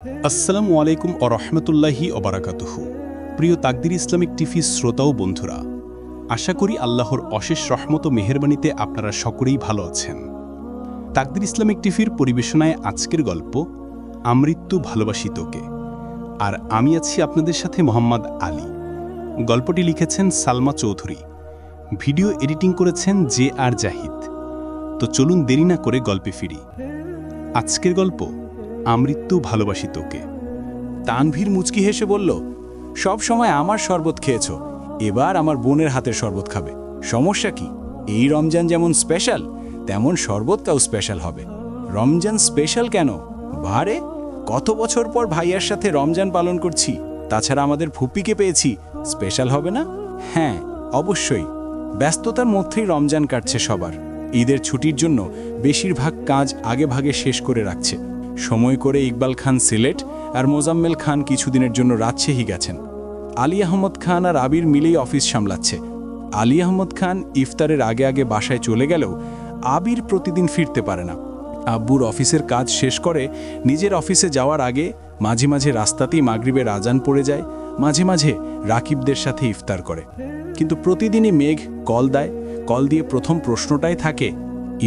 আসসালামু আলাইকুম ও রহমতুল্লাহি ওবারাকাতুহু। প্রিয় তাকদির ইসলামিক টিভি শ্রোতা ও বন্ধুরা, আশা করি আল্লাহর অশেষ রহমত ও মেহেরবানিতে আপনারা সকলেই ভালো আছেন। তাকদির ইসলামিক টিভির পরিবেশনায় আজকের গল্প আমৃত্যু ভালোবাসি তোকে, আর আমি আছি আপনাদের সাথে মোহাম্মদ আলী। গল্পটি লিখেছেন সালমা চৌধুরী, ভিডিও এডিটিং করেছেন JR জাহিদ। তো চলুন দেরি না করে গল্পে ফিরি। আজকের গল্প আমৃত্যু ভালোবাসি তোকে। তানভীর মুচকি হেসে বলল, সব সময় আমার শরবত খেয়েছ, এবার আমার বোনের হাতের শরবত খাবে। সমস্যা কি? এই রমজান যেমন স্পেশাল, তেমন শরবতটাও স্পেশাল হবে। রমজান স্পেশাল কেন? বারে, কত বছর পর ভাইয়ার সাথে রমজান পালন করছি, তাছাড়া আমাদের ফুপ্পিকে পেয়েছি, স্পেশাল হবে না? হ্যাঁ, অবশ্যই। ব্যস্ততার মধ্যেই রমজান কাটছে সবার। ঈদের ছুটির জন্য বেশিরভাগ কাজ আগে ভাগে শেষ করে রাখছে। সময় করে ইকবাল খান সিলেট আর মোজাম্মেল খান কিছুদিনের জন্য রাজশাহী গেছেন। আলী আহমদ খান আর আবির মিলেই অফিস সামলাচ্ছে। আলী আহমদ খান ইফতারের আগে আগে বাসায় চলে গেলেও আবির প্রতিদিন ফিরতে পারে না। আব্বুর অফিসের কাজ শেষ করে নিজের অফিসে যাওয়ার আগে মাঝে মাঝে রাস্তাতেই মাগরিবের আজান পড়ে যায়, মাঝে মাঝে রাকিবদের সাথে ইফতার করে। কিন্তু প্রতিদিনই মেঘ কল দেয়। কল দিয়ে প্রথম প্রশ্নটাই থাকে,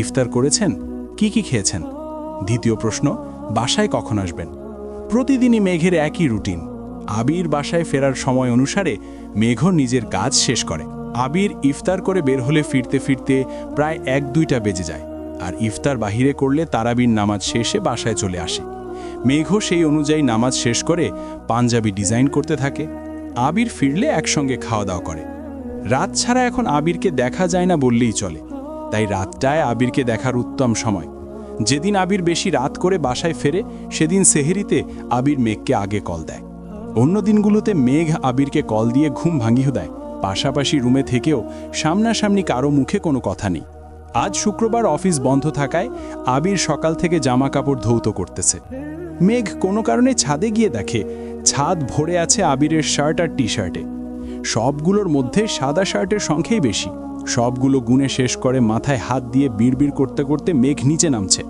ইফতার করেছেন? কি কি খেয়েছেন? দ্বিতীয় প্রশ্ন, বাসায় কখন আসবেন? প্রতিদিনই মেঘের একই রুটিন। আবির বাসায় ফেরার সময় অনুসারে মেঘও নিজের কাজ শেষ করে। আবির ইফতার করে বের হলে ফিরতে ফিরতে প্রায় 1-2টা বেজে যায়, আর ইফতার বাহিরে করলে তারাবির নামাজ শেষে বাসায় চলে আসে। মেঘও সেই অনুযায়ী নামাজ শেষ করে পাঞ্জাবি ডিজাইন করতে থাকে। আবির ফিরলে একসঙ্গে খাওয়া দাওয়া করে। রাত ছাড়া এখন আবিরকে দেখা যায় না বললেই চলে, তাই রাতটায় আবিরকে দেখার উত্তম সময়। যেদিন আবির বেশি রাত করে বাসায় ফেরে সেদিন সেহরিতে আবির মেঘকে আগে কল দেয়। অন্য দিনগুলোতে মেঘ আবিরকে কল দিয়ে ঘুম ভাঙিয়ে দেয়, পাশাপাশি রুমে থেকেও সামনাসামনি কারো মুখে কোনো কথা নেই। আজ শুক্রবার অফিস বন্ধ থাকায় আবির সকাল থেকে জামা কাপড় ধৌত করতেছে। মেঘ কোনো কারণে ছাদে গিয়ে দেখে ছাদ ভরে আছে আবিরের শার্ট আর টি শার্টে। সবগুলোর মধ্যে সাদা শার্টের সংখ্যাই বেশি। সবগুলো গুনে শেষ করে মাথায় হাত দিয়ে বিড়বিড় করতে করতে মেঘ নিচে নামছে।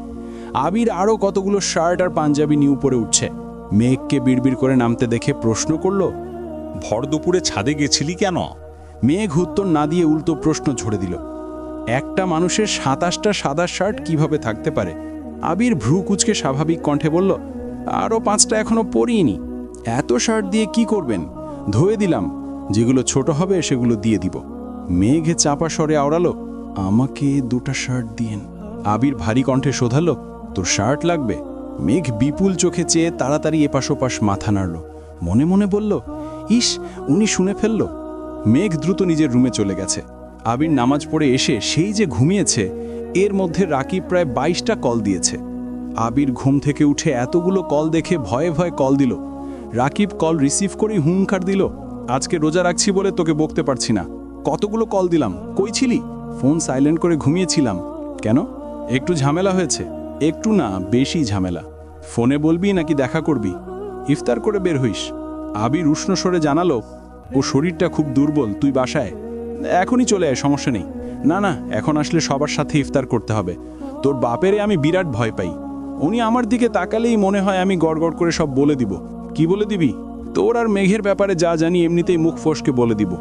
আবির আরও কতগুলো শার্ট আর পাঞ্জাবি নিয়ে উপরে উঠছে। মেঘকে বিড়বিড় করে নামতে দেখে প্রশ্ন করল, ভর দুপুরে ছাদে গেছিলি কেন? মেঘ উত্তর না দিয়ে উল্টো প্রশ্ন ঝরে দিল, একটা মানুষের 27টা সাদা শার্ট কিভাবে থাকতে পারে? আবির ভ্রু কুচকে স্বাভাবিক কণ্ঠে বলল, আরও 5টা এখনো পরিনি। এত শার্ট দিয়ে কি করবেন? ধুয়ে দিলাম, যেগুলো ছোট হবে সেগুলো দিয়ে দিব। মেঘ চাপা স্বরে আওড়ালো, আমাকে 2টা শার্ট দিয়েন। আবির ভারী কণ্ঠে শোধালো, তোর শার্ট লাগবে? মেঘ বিপুল চোখে চেয়ে তাড়াতাড়ি এপাশ ওপাশ মাথা নাড়ল। মনে মনে বলল, ইস, উনি শুনে ফেলল। মেঘ দ্রুত নিজের রুমে চলে গেছে। আবির নামাজ পড়ে এসে সেই যে ঘুমিয়েছে, এর মধ্যে রাকিব প্রায় 22টা কল দিয়েছে। আবির ঘুম থেকে উঠে এতগুলো কল দেখে ভয়ে ভয়ে কল দিল। রাকিব কল রিসিভ করেই হুঙ্কার দিল, আজকে রোজা রাখছি বলে তোকে বকতে পারছি না। কতগুলো কল দিলাম, কই ছিলি? ফোন সাইলেন্ট করে ঘুমিয়েছিলাম। কেন? একটু ঝামেলা হয়েছে? একটু না, বেশি ঝামেলা। ফোনে বলবি নাকি দেখা করবি? ইফতার করে বের হইস। আবির উষ্ণ স্বরে জানালো, ও শরীরটা খুব দুর্বল, তুই বাসায় এখনই চলে আয়, সমস্যা নেই। না না, এখন আসলে সবার সাথে ইফতার করতে হবে। তোর বাপেরে আমি বিরাট ভয় পাই। উনি আমার দিকে তাকালেই মনে হয় আমি গড়গড় করে সব বলে দিব। কি বলে দিবি? তোর আর মেঘের ব্যাপারে যা জানি এমনিতেই মুখ ফসকে বলে দিব।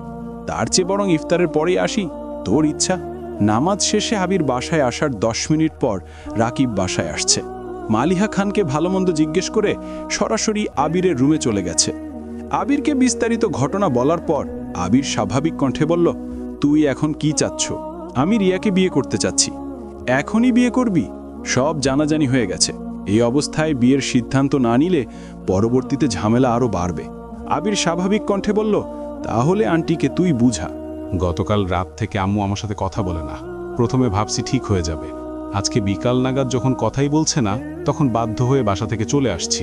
তার চেয়ে বরং ইফতারের পরেই আসি, তোর ইচ্ছা। নামাজ শেষে আবির বাসায় আসার 10 মিনিট পর রাকিব বাসায় আসছে। মালিহা খানকে ভালো মন্দ জিজ্ঞেস করে সরাসরি আবিরের রুমে চলে গেছে। আবিরকে বিস্তারিত ঘটনা বলার পর আবির স্বাভাবিক কণ্ঠে বলল, তুই এখন কি চাচ্ছ? আমি রিয়াকে বিয়ে করতে চাচ্ছি। এখনই বিয়ে করবি? সব জানাজানি হয়ে গেছে। এই অবস্থায় বিয়ের সিদ্ধান্ত না নিলে পরবর্তীতে ঝামেলা আরও বাড়বে। আবির স্বাভাবিক কণ্ঠে বলল, তাহলে আন্টিকে তুই বুঝা। গতকাল রাত থেকে আম্মু আমার সাথে কথা বলে না। প্রথমে ভাবছি ঠিক হয়ে যাবে, আজকে বিকাল নাগাদ যখন কথাই বলছে না, তখন বাধ্য হয়ে বাসা থেকে চলে আসছি।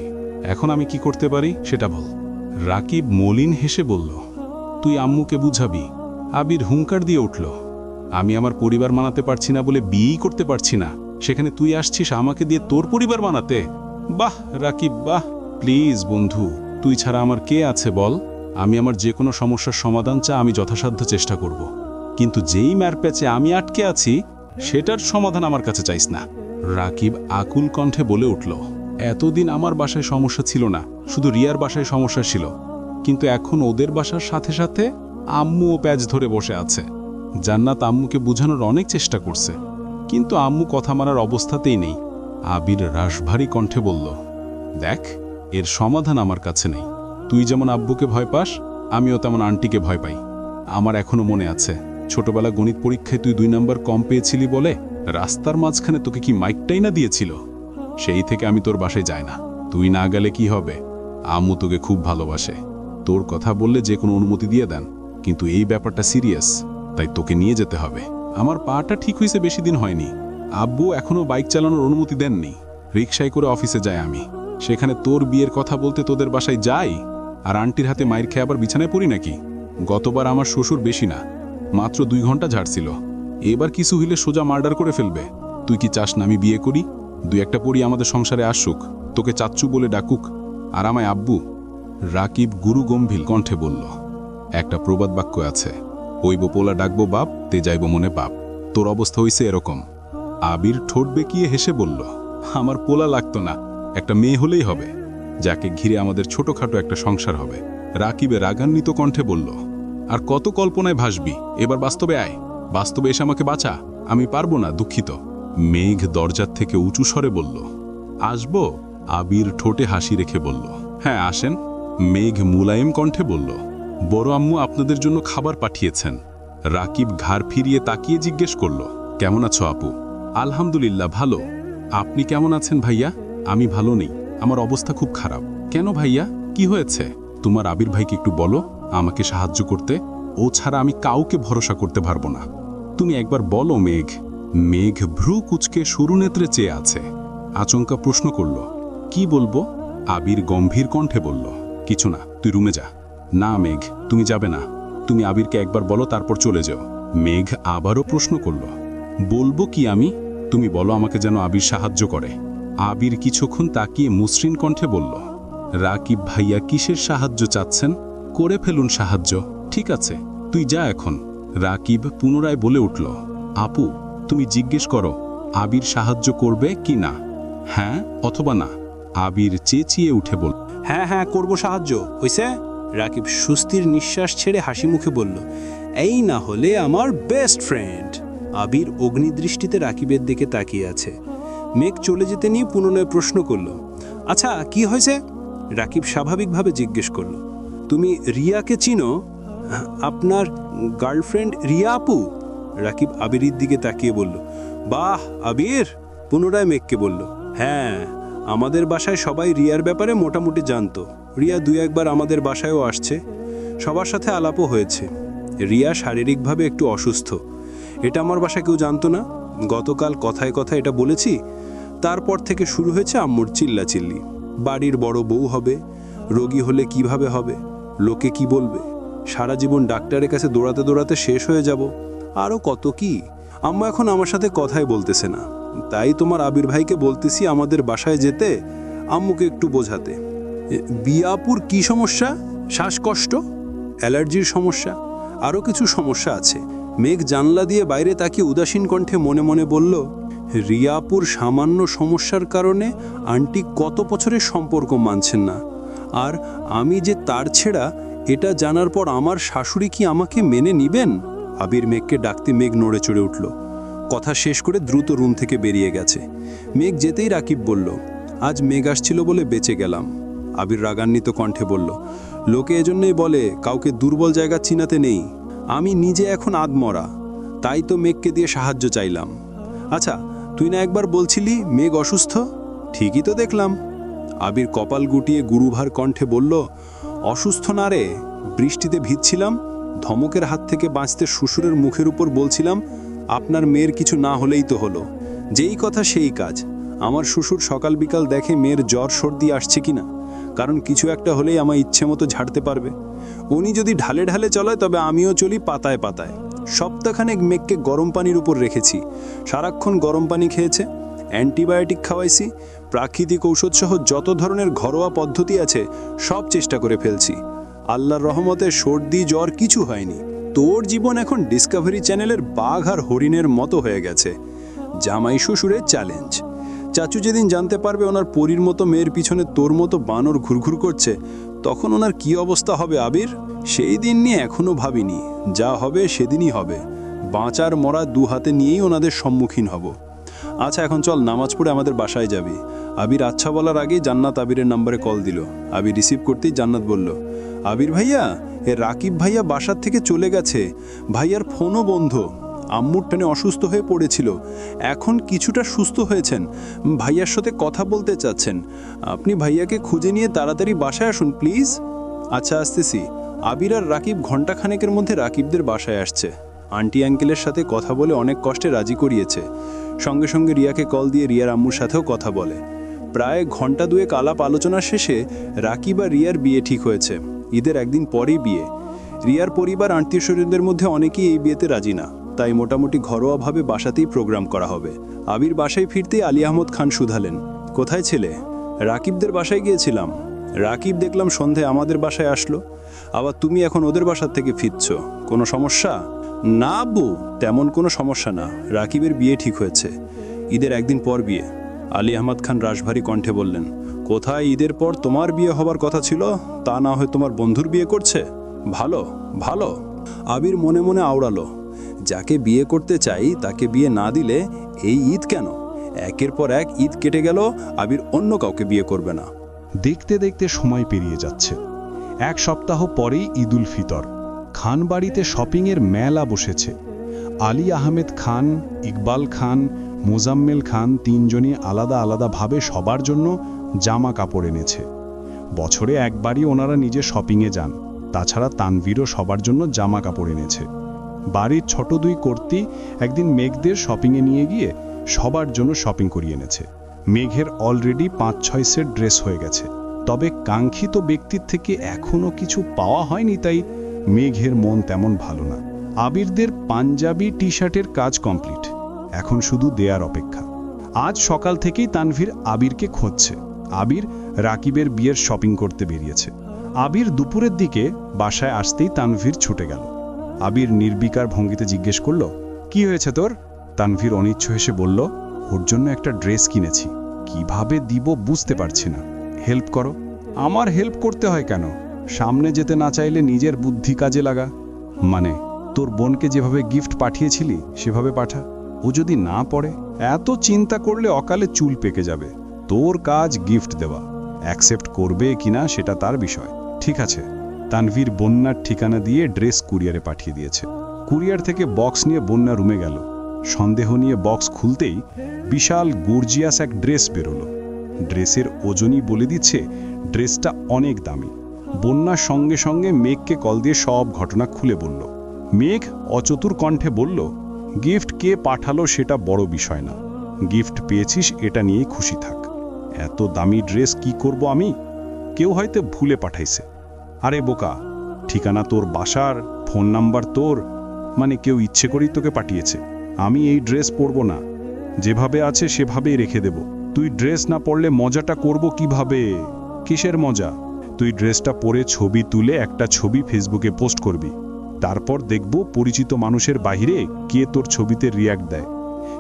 এখন আমি কি করতে পারি সেটা বল। রাকিব মলিন হেসে বলল, তুই আম্মুকে বুঝাবি। আবির হুঙ্কার দিয়ে উঠল, আমি আমার পরিবার বানাতে পারছি না বলে বিয়েই করতে পারছি না, সেখানে তুই আসছিস আমাকে দিয়ে তোর পরিবার বানাতে? বাহ রাকিব বাহ, প্লিজ বন্ধু, তুই ছাড়া আমার কে আছে বল? আমি আমার যে কোনো সমস্যার সমাধান আমি যথাসাধ্য চেষ্টা করব, কিন্তু যেই ম্যারপ্যাচে আমি আটকে আছি সেটার সমাধান আমার কাছে চাইস না। রাকিব আকুল কণ্ঠে বলে উঠল, এতদিন আমার বাসায় সমস্যা ছিল না, শুধু রিয়ার বাসায় সমস্যা ছিল, কিন্তু এখন ওদের বাসার সাথে সাথে আম্মুও প্যাচ ধরে বসে আছে। জান্নাত আম্মুকে বোঝানোর অনেক চেষ্টা করছে, কিন্তু আম্মু কথা মানার অবস্থাতেই নেই। আবির রাশভারী কণ্ঠে বলল, দেখ, এর সমাধান আমার কাছে নেই। তুই যেমন আব্বুকে ভয় পাস, আমিও তেমন আন্টিকে ভয় পাই। আমার এখনো মনে আছে, ছোটবেলা গণিত পরীক্ষায় তুই 2 নাম্বার কম পেয়েছিলি বলে রাস্তার মাঝখানে তোকে কি মাইকটাই না দিয়েছিল। সেই থেকে আমি তোর বাসায় যাই না। তুই না গেলে কি হবে? আম্মু তোকে খুব ভালোবাসে, তোর কথা বললে যে কোনো অনুমতি দিয়ে দেন, কিন্তু এই ব্যাপারটা সিরিয়াস, তাই তোকে নিয়ে যেতে হবে। আমার পাটা ঠিক হয়েছে বেশি দিন হয়নি, আব্বু এখনো বাইক চালানোর অনুমতি দেননি। রিকশায় করে অফিসে যাই আমি, সেখানে তোর বিয়ের কথা বলতে তোদের বাসায় যাই, আর আন্টির হাতে মাইর খেয়ে আবার বিছানায় পড়ি নাকি? গতবার আমার শ্বশুর বেশি না, মাত্র 2 ঘন্টা ঝাড়ছিল, এবার কিছু হইলে সোজা মার্ডার করে ফেলবে। তুই কি চাস না আমি বিয়ে করি, 2-1টা পরি আমাদের সংসারে আসুক, তোকে চাচ্চু বলে ডাকুক, আর আমায় আব্বু? রাকিব গুরু গম্ভীর কণ্ঠে বলল, একটা প্রবাদ বাক্য আছে, ওইব পোলা ডাকবো বাপ, তে যাইব মনে পাপ। তোর অবস্থা হইছে এরকম। আবির ঠোঁট বেঁকিয়ে হেসে বলল, আমার পোলা লাগতো না, একটা মেয়ে হলেই হবে, যাকে ঘিরে আমাদের ছোটখাটো একটা সংসার হবে। রাকিবে রাগান্বিত কণ্ঠে বলল, আর কত কল্পনায় ভাসবি, এবার বাস্তবে আয়, বাস্তবে এসে আমাকে বাঁচা। আমি পারবো না, দুঃখিত। মেঘ দরজার থেকে উঁচু স্বরে বলল, আসবো? আবির ঠোঁটে হাসি রেখে বলল, হ্যাঁ আসেন। মেঘ মুলায়েম কণ্ঠে বলল, বড় আম্মু আপনাদের জন্য খাবার পাঠিয়েছেন। রাকিব ঘাড় ফিরিয়ে তাকিয়ে জিজ্ঞেস করল, কেমন আছো আপু? আলহামদুলিল্লাহ ভালো। আপনি কেমন আছেন ভাইয়া? আমি ভালো নেই, আমার অবস্থা খুব খারাপ। কেন ভাইয়া, কি হয়েছে? তোমার আবির ভাইকে একটু বলো আমাকে সাহায্য করতে, ও ছাড়া আমি কাউকে ভরসা করতে পারবো না। তুমি একবার বলো মেঘ। মেঘ ভ্রু কুচকে সরু নেত্রে চেয়ে আছে। আচমকা প্রশ্ন করল, কি বলবো? আবির গম্ভীর কণ্ঠে বলল, কিছু না, তুই রুমে যা। না মেঘ, তুমি যাবে না, তুমি আবিরকে একবার বলো, তারপর চলে যাও। মেঘ আবারও প্রশ্ন করল, বলবো কি আমি? তুমি বলো আমাকে যেন আবির সাহায্য করে। আবির কিছুক্ষণ তাকিয়ে মসৃণ কণ্ঠে বলল, রাকিব ভাইয়া কিসের সাহায্য চাচ্ছেন? করে ফেলুন সাহায্য। ঠিক আছে, তুই যা এখন। রাকিব পুনরায় বলে উঠল, আপু তুমি জিজ্ঞেস করো আবির সাহায্য করবে কি না, হ্যাঁ অথবা না। আবির চেঁচিয়ে উঠে বলল, হ্যাঁ হ্যাঁ করব সাহায্য, হইছে? রাকিব সুস্থির নিঃশ্বাস ছেড়ে হাসি মুখে বলল, এই না হলে আমার বেস্ট ফ্রেন্ড। আবির অগ্নিদৃষ্টিতে রাকিবের দিকে তাকিয়ে আছে। মেঘ চলে যেতে নিয়ে পুনরায় প্রশ্ন করল, আচ্ছা কি হয়েছে? রাকিব স্বাভাবিকভাবে জিজ্ঞেস করল, তুমি রিয়াকে চিনো? আপনার গার্লফ্রেন্ড রিয়া আপু? রাকিব আবিরের দিকে তাকিয়ে বলল, বাহ আবির। পুনরায় মেঘকে বলল, হ্যাঁ, আমাদের বাসায় সবাই রিয়ার ব্যাপারে মোটামুটি জানতো। রিয়া 2-1 বার আমাদের বাসায়ও আসছে, সবার সাথে আলাপও হয়েছে। রিয়া শারীরিকভাবে একটু অসুস্থ, এটা আমার বাসায় কেউ জানতো না। গতকাল কথায় কথায় এটা বলেছি, তারপর থেকে শুরু হয়েছে আম্মুর চিল্লাচিল্লি। বাড়ির বড় বউ হবে, রোগী হলে কিভাবে হবে, লোকে কি বলবে, সারা জীবন ডাক্তারের কাছে দৌড়াতে দৌড়াতে শেষ হয়ে যাব, আরও কত কি। আম্মু এখন আমার সাথে কথাই বলতেছে না, তাই তোমার আবির ভাইকে বলতেছি আমাদের বাসায় যেতে, আম্মুকে একটু বোঝাতে। বিয়াপুর কি সমস্যা? শ্বাসকষ্ট, অ্যালার্জির সমস্যা, আরও কিছু সমস্যা আছে। মেঘ জানলা দিয়ে বাইরে তাকিয়ে উদাসীন কণ্ঠে মনে মনে বলল, রিয়াপুর সামান্য সমস্যার কারণে আন্টি কত বছরের সম্পর্ক মানছেন না, আর আমি যে তার ছেঁড়া এটা জানার পর আমার শাশুড়ি কি আমাকে মেনে নিবেন? আবির মেঘকে ডাকতে মেঘ নড়ে চড়ে উঠল। কথা শেষ করে দ্রুত রুম থেকে বেরিয়ে গেছে। মেঘ যেতেই রাকিব বলল, আজ মেঘ আসছিল বলে বেঁচে গেলাম। আবির রাগান্বিত কণ্ঠে বলল, লোকে এজন্যই বলে কাউকে দুর্বল জায়গা চিনাতে নেই। আমি নিজে এখন আধমরা, তাই তো মেঘকে দিয়ে সাহায্য চাইলাম। আচ্ছা তুই না একবার বলছিলি মেঘ অসুস্থ? ঠিকই তো দেখলাম। আবির কপাল গুটিয়ে গুরুভার কণ্ঠে বলল, অসুস্থ না রে, বৃষ্টিতে ভিজছিলাম, ধমকের হাত থেকে বাঁচতে শ্বশুরের মুখের উপর বলছিলাম আপনার মেয়ের কিছু না হলেই তো হলো। যেই কথা সেই কাজ। আমার শ্বশুর সকাল বিকাল দেখে মেয়ের জ্বর সর্দি আসছে কিনা, কারণ কিছু একটা হলেই আমার ইচ্ছে মতো ঝাড়তে পারবে। উনি যদি ঢালে ঢালে চলায় তবে আমিও চলি পাতায় পাতায়। সপ্তাহখানেক মেঘকে গরম পানির উপর রেখেছি, সারাক্ষণ গরম পানি খেয়েছে, অ্যান্টিবায়োটিক খাওয়াইছি, প্রাকৃতিক ঔষধসহ যত ধরনের ঘরোয়া পদ্ধতি আছে সব চেষ্টা করে ফেলছি। আল্লাহর রহমতে সর্দি জ্বর কিছু হয়নি। তোর জীবন এখন ডিসকভারি চ্যানেলের বাঘ আর হরিণের মতো হয়ে গেছে। জামাই শ্বশুরের চ্যালেঞ্জ। চাচু যেদিন জানতে পারবে ওনার পরীর মতো মেয়ের পিছনে তোর মতো বানর ঘুরঘুর করছে, তখন ওনার কি অবস্থা হবে আবির? সেই দিন নিয়ে এখনো ভাবিনি, যা হবে সেদিনই হবে। বাঁচার মরা দু হাতে নিয়েই ওনাদের সম্মুখীন হব। আচ্ছা এখন চল, নামাজ পড়ে আমাদের বাসায় যাবি। আবির আচ্ছা বলার আগেই জান্নাত আবিরের নম্বরে কল দিল। আবির রিসিভ করতেই জান্নাত বলল, আবির ভাইয়া, রাকিব ভাইয়া বাসার থেকে চলে গেছে। ভাইয়ার ফোনও বন্ধ। আম্মুর টেনে অসুস্থ হয়ে পড়েছিল, এখন কিছুটা সুস্থ হয়েছেন। ভাইয়ার সাথে কথা বলতে চাচ্ছেন। আপনি ভাইয়াকে খুঁজে নিয়ে তাড়াতাড়ি বাসায় আসুন প্লিজ। আচ্ছা আসতেছি। আবির আর রাকিব ঘণ্টাখানেকের মধ্যে রাকিবদের বাসায় আসছে। আন্টি আঙ্কেলের সাথে কথা বলে অনেক কষ্টে রাজি করিয়েছে। সঙ্গে সঙ্গে রিয়াকে কল দিয়ে রিয়ার আম্মুর সাথেও কথা বলে। প্রায় ঘন্টা দুয়েক আলাপ আলোচনার শেষে রাকিব আর রিয়ার বিয়ে ঠিক হয়েছে। ঈদের একদিন পরেই বিয়ে। রিয়ার পরিবার আত্মীয় স্বজনদের মধ্যে অনেকেই এই বিয়েতে রাজি না, তাই মোটামুটি ঘরোয়াভাবে বাসাতেই প্রোগ্রাম করা হবে। আবির বাসায় ফিরতেই আলী আহমদ খান শুধালেন, কোথায় ছেলে? রাকিবদের বাসায় গিয়েছিলাম। রাকিব দেখলাম সন্ধে আমাদের বাসায় আসলো, আবার তুমি এখন ওদের বাসার থেকে ফিরছ, কোনো সমস্যা? না আব্বু, তেমন কোনো সমস্যা না, রাকিবের বিয়ে ঠিক হয়েছে। ঈদের একদিন পর বিয়ে। আলী আহমদ খান রাশভারী কণ্ঠে বললেন, কোথায় ঈদের পর তোমার বিয়ে হবার কথা ছিল, তা না হয় তোমার বন্ধুর বিয়ে করছে? ভালো ভালো। আবির মনে মনে আওড়ালো, যাকে বিয়ে করতে চাই তাকে বিয়ে না দিলে এই ঈদ কেন? একের পর এক ঈদ কেটে গেল, আবির অন্য কাউকে বিয়ে করবে না। দেখতে দেখতে সময় পেরিয়ে যাচ্ছে। এক সপ্তাহ পরেই ঈদুল ফিতর। খান বাড়িতে শপিংয়ের মেলা বসেছে। আলী আহমেদ খান, ইকবাল খান, মোজাম্মেল খান তিনজনই আলাদা আলাদাভাবে সবার জন্য জামা কাপড় এনেছে। বছরে একবারই ওনারা নিজে শপিংয়ে যান, তাছাড়া তানভীরও সবার জন্য জামা কাপড় এনেছে। বাড়ির ছোট দুই কর্তি একদিন মেঘদের শপিংয়ে নিয়ে গিয়ে সবার জন্য শপিং করিয়ে এনেছে। মেঘের অলরেডি 5-6 সেট ড্রেস হয়ে গেছে, তবে কাঙ্ক্ষিত ব্যক্তির থেকে এখনও কিছু পাওয়া হয়নি, তাই মেঘের মন তেমন ভালো না। আবিরদের পাঞ্জাবি টি শার্টের কাজ কমপ্লিট, এখন শুধু দেয়ার অপেক্ষা। আজ সকাল থেকেই তানভীর আবিরকে খুঁজছে। আবির রাকিবের বিয়ের শপিং করতে বেরিয়েছে। আবির দুপুরের দিকে বাসায় আসতেই তানভীর ছুটে গেল। আবির নির্বিকার ভঙ্গিতে জিজ্ঞেস করল, কি হয়েছে তোর? তানভীর অনিচ্ছ হেসে বলল, ওর জন্য একটা ড্রেস কিনেছি, কিভাবে দিব বুঝতে পারছি না, হেল্প করো। আমার হেল্প করতে হয় কেন? সামনে যেতে না চাইলে নিজের বুদ্ধি কাজে লাগা। মানে তোর বোনকে যেভাবে গিফট পাঠিয়েছিলি সেভাবে পাঠা, ও যদি না পড়ে? এত চিন্তা করলে অকালে চুল পেকে যাবে। তোর কাজ গিফট দেওয়া, অ্যাকসেপ্ট করবে কিনা সেটা তার বিষয়। ঠিক আছে। তানভীর বন্যার ঠিকানা দিয়ে ড্রেস কুরিয়ারে পাঠিয়ে দিয়েছে। কুরিয়ার থেকে বক্স নিয়ে বন্যা রুমে গেল। সন্দেহ নিয়ে বক্স খুলতেই বিশাল গর্জিয়াস এক ড্রেস বেরোলো। ড্রেসের ওজনই বলে দিচ্ছে ড্রেসটা অনেক দামি। বন্যার সঙ্গে সঙ্গে মেঘকে কল দিয়ে সব ঘটনা খুলে বলল। মেঘ অচতুর কণ্ঠে বলল, গিফট কে পাঠালো সেটা বড় বিষয় না, গিফট পেয়েছিস এটা নিয়েই খুশি থাক। এত দামি ড্রেস কি করব আমি? কেউ হয়তো ভুলে পাঠাইছে। আরে বোকা, ঠিকানা তোর বাসার, ফোন নাম্বার তোর, মানে কেউ ইচ্ছে করেই তোকে পাঠিয়েছে। আমি এই ড্রেস পরব না, যেভাবে আছে সেভাবেই রেখে দেব। তুই ড্রেস না পরলে মজাটা করব কিভাবে? কিসের মজা? তুই ড্রেসটা পরে ছবি তুলে একটা ছবি ফেসবুকে পোস্ট করবি, তারপর দেখব পরিচিত মানুষের বাহিরে কে তোর ছবিতে রিয়্যাক্ট দেয়।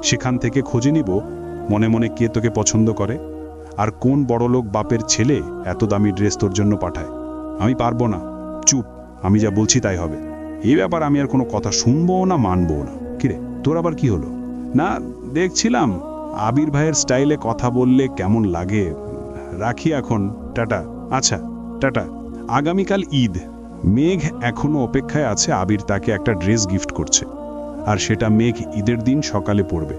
সেখান থেকে খুঁজে নিব মনে মনে কে তোকে পছন্দ করে, আর কোন বড়লোক বাপের ছেলে এত দামি ড্রেস তোর জন্য পাঠায়। আমি পারবো না, চুপ, আমি যা বলছি তাই হবে। এই ব্যাপার আমি আর কোনো কথা শুনবো না, মানবো না। কিরে, তোর আবার কি হলো? না, দেখছিলাম আবির ভাইয়ের স্টাইলে কথা বললে কেমন লাগে। রাখি এখন, টাটা। আচ্ছা, টাটা। আগামীকাল ঈদ। মেঘ এখনো অপেক্ষায় আছে আবির তাকে একটা ড্রেস গিফট করছে, আর সেটা মেঘ ঈদের দিন সকালে পরবে,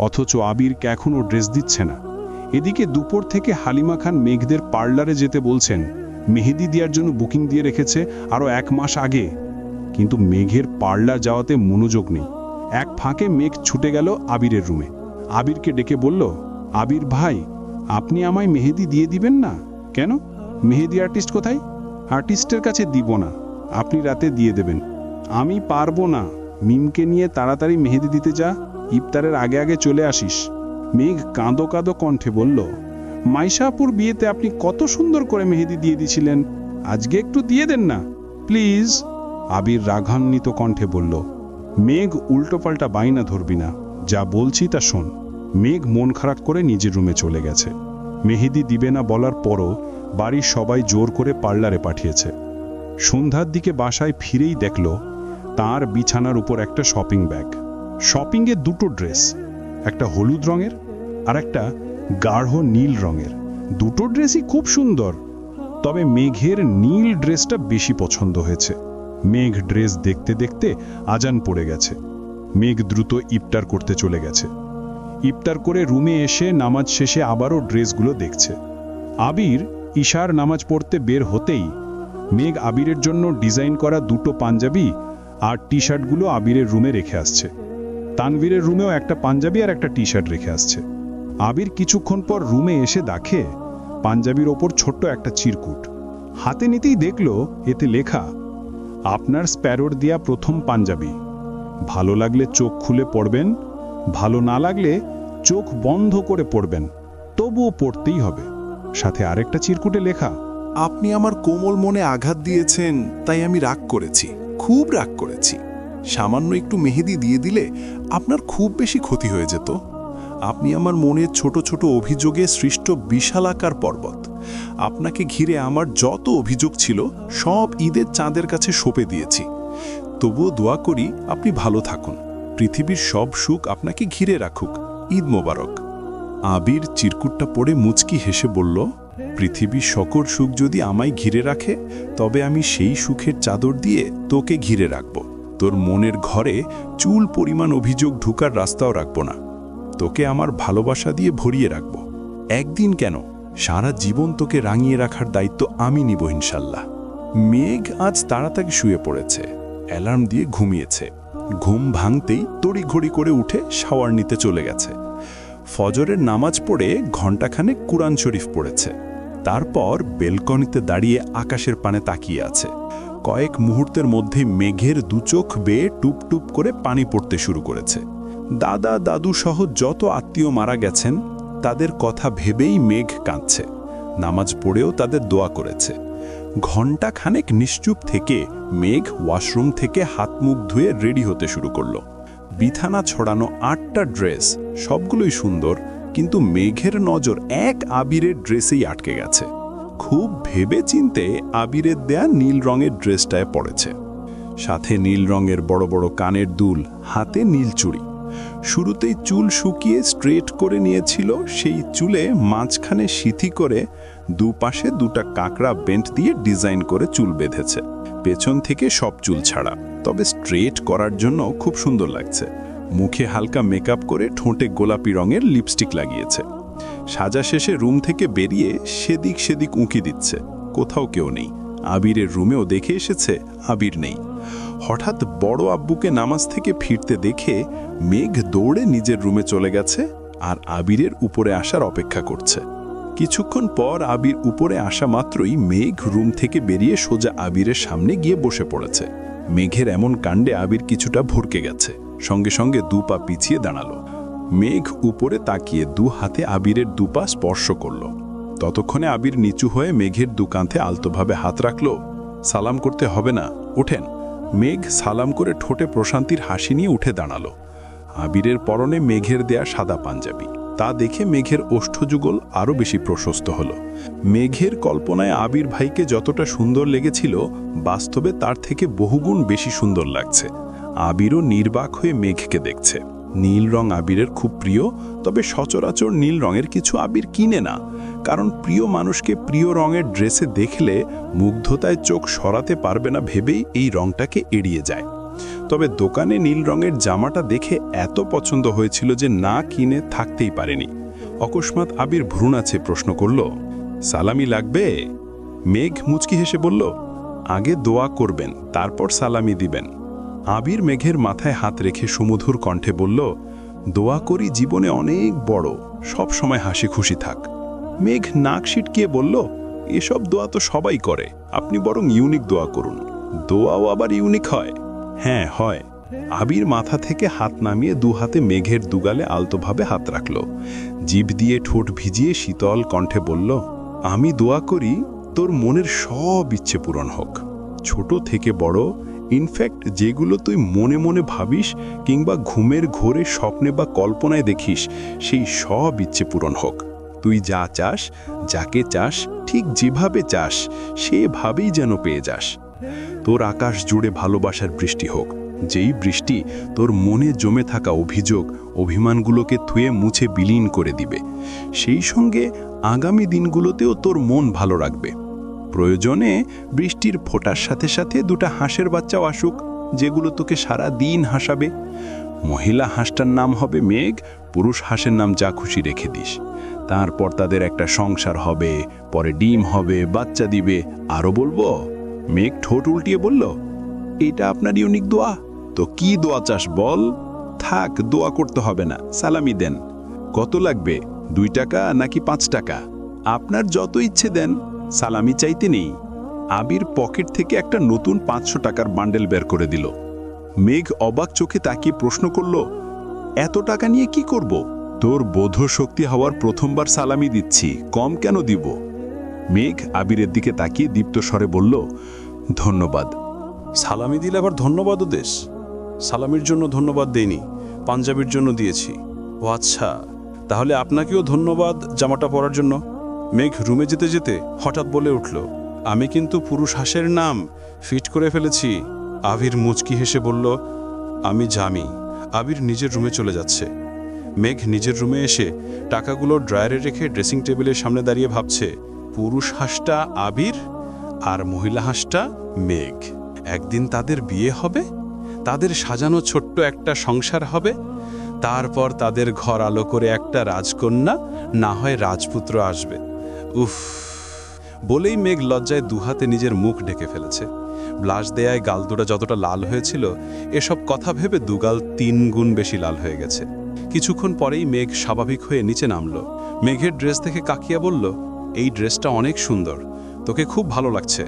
অথচ আবিরকে এখনও ড্রেস দিচ্ছে না। এদিকে দুপুর থেকে হালিমা খান মেঘদের পার্লারে যেতে বলছেন। মেহেদি দেওয়ার জন্য বুকিং দিয়ে রেখেছে আরও 1 মাস আগে, কিন্তু মেঘের পার্লার যাওয়াতে মনোযোগ নেই। এক ফাঁকে মেঘ ছুটে গেল আবিরের রুমে। আবিরকে ডেকে বলল, আবির ভাই, আপনি আমায় মেহেদি দিয়ে দিবেন না? কেন? মেহেদি আর্টিস্ট কোথায়? আর্টিস্টের কাছে দিব না, আপনি রাতে দিয়ে দেবেন। আমি পারবো না, মিমকে নিয়ে তাড়াতাড়ি মেহেদি দিতে যা, ইফতারের আগে আগে চলে আসিস। মেঘ কাঁদো কাঁদো কণ্ঠে বলল, মাইশাপুর বিয়েতে আপনি কত সুন্দর করে মেহেদি দিয়ে দিয়েছিলেন, আজকে একটু দিয়ে দেন না প্লিজ। আবির রাগান্বিত কণ্ঠে বলল, মেঘ উল্টোপাল্টা বাইনা ধরবি না, যা বলছি তা শোন। মেঘ মন খারাপ করে নিজের রুমে চলে গেছে। মেহেদি দিবে না বলার পরও বাড়ির সবাই জোর করে পার্লারে পাঠিয়েছে। সন্ধ্যার দিকে বাসায় ফিরেই দেখল তার বিছানার উপর একটা শপিং ব্যাগ। শপিংয়ে দুটো ড্রেস, একটা হলুদ রঙের আর একটা গাঢ় নীল রঙের। দুটো ড্রেসই খুব সুন্দর, তবে মেঘের নীল ড্রেসটা বেশি পছন্দ হয়েছে। মেঘ ড্রেস দেখতে দেখতে আজান পড়ে গেছে। মেঘ দ্রুত ইফতার করতে চলে গেছে। ইফতার করে রুমে এসে নামাজ শেষে আবারও ড্রেসগুলো দেখছে। আবির ইশার নামাজ পড়তে বের হতেই মেঘ আবিরের জন্য ডিজাইন করা দুটো পাঞ্জাবি আর টি শার্টগুলো আবিরের রুমে রেখে আসছে। তানভীরের রুমেও একটা পাঞ্জাবি আর একটা টি শার্ট রেখে আসছে। আবির কিছুক্ষণ পর রুমে এসে দেখে পাঞ্জাবির ওপর ছোট্ট একটা চিরকুট। হাতে নিতেই দেখল এতে লেখা, আপনার স্প্যারোর দেয়া প্রথম পাঞ্জাবি। ভালো লাগলে চোখ খুলে পড়বেন, ভালো না লাগলে চোখ বন্ধ করে পড়বেন, তবুও পড়তেই হবে। সাথে আরেকটা চিরকুটে লেখা, আপনি আমার কোমল মনে আঘাত দিয়েছেন, তাই আমি রাগ করেছি, খুব রাগ করেছি। সামান্য একটু মেহেদি দিয়ে দিলে আপনার খুব বেশি ক্ষতি হয়ে যেত। আপনি আমার মনের ছোট ছোট অভিযোগে সৃষ্ট বিশালাকার পর্বত। আপনাকে ঘিরে আমার যত অভিযোগ ছিল সব ঈদের চাঁদের কাছে সঁপে দিয়েছি। তবুও দোয়া করি আপনি ভালো থাকুন, পৃথিবীর সব সুখ আপনাকে ঘিরে রাখুক। ঈদ মোবারক। আবির চিরকুটটা পড়ে মুচকি হেসে বলল, পৃথিবীর সকল সুখ যদি আমায় ঘিরে রাখে, তবে আমি সেই সুখের চাদর দিয়ে তোকে ঘিরে রাখব। তোর মনের ঘরে চুল পরিমাণ অভিযোগ ঢুকার রাস্তাও রাখব না। তোকে আমার ভালোবাসা দিয়ে ভরিয়ে রাখব। একদিন কেন, সারা জীবন তোকে রাঙিয়ে রাখার দায়িত্ব আমি নিব ইনশাল্লাহ। মেঘ আজ তাড়াতাড়ি শুয়ে পড়েছে, অ্যালার্ম দিয়ে ঘুমিয়েছে। ঘুম ভাঙতেই তড়িঘড়ি করে উঠে শাওয়ার নিতে চলে গেছে। ফজরের নামাজ পড়ে ঘণ্টাখানেক কুরআন শরীফ পড়েছে। তারপর বেলকনিতে দাঁড়িয়ে আকাশের পানে তাকিয়ে আছে। কয়েক মুহূর্তের মধ্যে মেঘের দুচোখ বেয়ে টুপ টুপ করে পানি পড়তে শুরু করেছে। দাদা দাদু সহ যত আত্মীয় মারা গেছেন তাদের কথা ভেবেই মেঘ কাঁদছে। নামাজ পড়েও তাদের দোয়া করেছে। ঘণ্টাখানেক নিশ্চুপ থেকে মেঘ ওয়াশরুম থেকে হাত মুখ ধুয়ে রেডি হতে শুরু করলো। বিছানা ছড়ানো 8টা ড্রেস, সবগুলোই সুন্দর, কিন্তু মেঘের নজর এক আবিরের ড্রেসেই আটকে গেছে। খুব ভেবে চিনতে আবিরের দেয়া নীল রঙের ড্রেসটায় পড়েছে। সাথে নীল রঙের বড় বড় কানের দুল, হাতে নীল চুড়ি। শুরুতেই চুল শুকিয়ে স্ট্রেট করে নিয়েছিল, সেই চুলে মাঝখানে সিথি করে দুপাশে দুটা কাঁকড়া বেন্ট দিয়ে ডিজাইন করে চুল বেঁধেছে। পেছন থেকে সব চুল ছাড়া, তবে স্ট্রেট করার জন্য খুব সুন্দর লাগছে। মুখে হালকা মেকআপ করে ঠোঁটে গোলাপি রঙের লিপস্টিক লাগিয়েছে। সাজা শেষে রুম থেকে বেরিয়ে সেদিক সেদিক উঁকি দিচ্ছে, কোথাও কেউ নেই। আবিরের রুমেও দেখে এসেছে, আবির নেই। হঠাৎ বড় আব্বুকে নামাজ থেকে ফিরতে দেখে মেঘ দৌড়ে নিজের রুমে চলে গেছে আর আবিরের উপরে আসার অপেক্ষা করছে। কিছুক্ষণ পর আবির উপরে আসা মাত্রই মেঘ রুম থেকে বেরিয়ে সোজা আবিরের সামনে গিয়ে বসে পড়েছে। মেঘের এমন কাণ্ডে আবির কিছুটা ভরকে গেছে, সঙ্গে সঙ্গে দু পা পিছিয়ে দাঁড়ালো। মেঘ উপরে তাকিয়ে দু হাতে আবিরের দুপা স্পর্শ করল। ততক্ষণে আবির নিচু হয়ে মেঘের দু কাঁধে আলতোভাবে হাত রাখল। সালাম করতে হবে না, ওঠেন। মেঘ সালাম করে ঠোঁটে প্রশান্তির হাসি নিয়ে উঠে দাঁড়ালো। আবিরের পরনে মেঘের দেয়া সাদা পাঞ্জাবি, তা দেখে মেঘের ওষ্ঠযুগল আরও বেশি প্রশস্ত হল। মেঘের কল্পনায় আবির ভাইকে যতটা সুন্দর লেগেছিল, বাস্তবে তার থেকে বহুগুণ বেশি সুন্দর লাগছে। আবিরও নির্বাক হয়ে মেঘকে দেখছে। নীল রং আবিরের খুব প্রিয়, তবে সচরাচর নীল রঙের কিছু আবির কিনে না, কারণ প্রিয় মানুষকে প্রিয় রঙের ড্রেসে দেখলে মুগ্ধতায় চোখ সরাতে পারবে না ভেবেই এই রংটাকে এড়িয়ে যায়। তবে দোকানে নীল রঙের জামাটা দেখে এত পছন্দ হয়েছিল যে না কিনে থাকতেই পারেনি। অকস্মাৎ আবির ভ্রূণ আছে প্রশ্ন করল, সালামি লাগবে? মেঘ মুচকি হেসে বলল, আগে দোয়া করবেন, তারপর সালামি দিবেন। আবির মেঘের মাথায় হাত রেখে সুমধুর কণ্ঠে বলল, দোয়া করি জীবনে অনেক বড়, সব সময় হাসি খুশি থাক। মেঘ নাক সিটকিয়ে বলল, এসব দোয়া তো সবাই করে, আপনি বরং ইউনিক দোয়া করুন। দোয়াও আবার ইউনিক হয়? হ্যাঁ হয়। আবির মাথা থেকে হাত নামিয়ে দু হাতে মেঘের দুগালে আলতোভাবে হাত রাখল। জিভ দিয়ে ঠোঁট ভিজিয়ে শীতল কণ্ঠে বলল, আমি দোয়া করি তোর মনের সব ইচ্ছে পূরণ হোক। ছোট থেকে বড় ইনফ্যাক্ট যেগুলো তুই মনে মনে ভাবিস কিংবা ঘুমের ঘোরে স্বপ্নে বা কল্পনায় দেখিস, সেই সব ইচ্ছে পূরণ হোক। তুই যা চাস, যাকে চাস, ঠিক যেভাবে চাস, সেভাবেই যেন পেয়ে যাস। তোর আকাশ জুড়ে ভালোবাসার বৃষ্টি হোক, যেই বৃষ্টি তোর মনে জমে থাকা অভিযোগ, অভিমানগুলোকে ধুয়ে মুছে বিলীন করে দিবে। সেই সঙ্গে আগামী দিনগুলোতেও তোর মন ভালো রাখবে। প্রয়োজনে বৃষ্টির ফোঁটার সাথে সাথে দুটা হাঁসের বাচ্চাও আসুক, যেগুলো তোকে সারা দিন হাসাবে। মহিলা হাঁসটার নাম হবে মেঘ, পুরুষ হাঁসের নাম যা খুশি রেখে দিস। তারপর তাদের একটা সংসার হবে, পরে ডিম হবে, বাচ্চা দিবে। আরও বলবো? মেঘ ঠোঁট উল্টিয়ে বলল, এটা আপনার ইউনিক দোয়া। তো কি দোয়া চাস বল? থাক, দোয়া করতে হবে না, সালামি দেন। কত লাগবে? 2 টাকা নাকি 5 টাকা? আপনার যত ইচ্ছে দেন, সালামি চাইতে নেই। আবির পকেট থেকে একটা নতুন 500 টাকার বান্ডেল বের করে দিল। মেঘ অবাক চোখে তাকিয়ে প্রশ্ন করল, এত টাকা নিয়ে কি করব? তোর বোধ শক্তি হওয়ার প্রথমবার সালামি দিচ্ছি, কম কেন দিব? মেঘ আবিরের দিকে তাকিয়ে দীপ্ত স্বরে বলল, ধন্যবাদ। সালামি দিলে আবার ধন্যবাদও দেশ? সালামির জন্য ধন্যবাদ দেইনি, পাঞ্জাবির জন্য দিয়েছি। ও আচ্ছা, তাহলে আপনাকেও ধন্যবাদ জামাটা পরার জন্য। মেঘ রুমে যেতে যেতে হঠাৎ বলে উঠল, আমি কিন্তু পুরুষ হাঁসের নাম ফিট করে ফেলেছি। আবির মুচকি হেসে বলল, আমি জামি। আবির নিজের রুমে চলে যাচ্ছে। মেঘ নিজের রুমে এসে টাকাগুলো ড্রয়ারে রেখে ড্রেসিং টেবিলের সামনে দাঁড়িয়ে ভাবছে, পুরুষ হাঁসটা আবির আর মহিলা হাঁসটা মেঘ। একদিন তাদের বিয়ে হবে, তাদের সাজানো ছোট্ট একটা সংসার হবে, তারপর তাদের ঘর আলো করে একটা রাজকন্যা, না হয় রাজপুত্র আসবে। উফ বলেই মেঘ লজ্জায় দুহাতে নিজের মুখ ঢেকে ফেলেছে। ব্লাশ দেয়ায় গাল দুটা যতটা লাল হয়েছিল, এসব কথা ভেবে দুগাল 3 গুণ বেশি লাল হয়ে গেছে। কিছুক্ষণ পরেই মেঘ স্বাভাবিক হয়ে নিচে নামলো। মেঘের ড্রেস দেখে কাকিয়া বলল, এই ড্রেসটা অনেক সুন্দর, তোকে খুব ভালো লাগছে,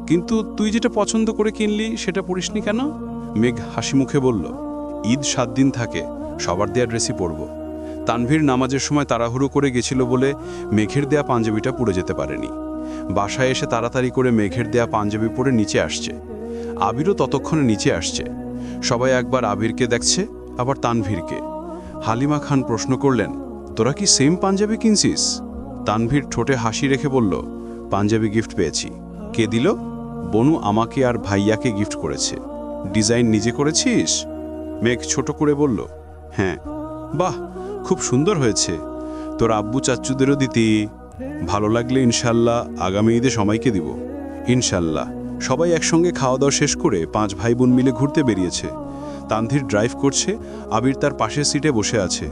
কিন্তু তুই যেটা পছন্দ করে কিনলি সেটা পরিসনি কেন? মেঘ হাসি মুখে বলল, ঈদ 7 দিন থাকে, সবার দেয়া ড্রেসই পরব। তানভীর নামাজের সময় তাড়াহুড়ো করে গেছিল বলে মেঘের দেয়া পাঞ্জাবিটা পরে যেতে পারেনি। বাসায় এসে তাড়াতাড়ি করে মেঘের দেয়া পাঞ্জাবি পরে নিচে আসছে। আবিরও ততক্ষণে নিচে আসছে। সবাই একবার আবিরকে দেখছে, আবার তানভীরকে। হালিমা খান প্রশ্ন করলেন, তোরা কি সেম পাঞ্জাবি কিনছিস? তানভীর ঠোঁটে হাসি রেখে বলল, পাঞ্জাবি গিফট পেয়েছি। কে দিল? বনু আমাকে আর ভাইয়াকে গিফট করেছে। ডিজাইন নিজে করেছিস? মেঘ ছোট করে বলল, হ্যাঁ। বাহ, খুব সুন্দর হয়েছে। তোর আব্বু চাচ্চুদেরও দিতি। ভালো লাগলে ইনশাল্লাহ আগামী ঈদে সবাইকে দিব। ইনশাল্লাহ। সবাই একসঙ্গে খাওয়া দাওয়া শেষ করে 5 ভাই বোন মিলে ঘুরতে বেরিয়েছে। তানভীর ড্রাইভ করছে, আবির তার পাশের সিটে বসে আছে।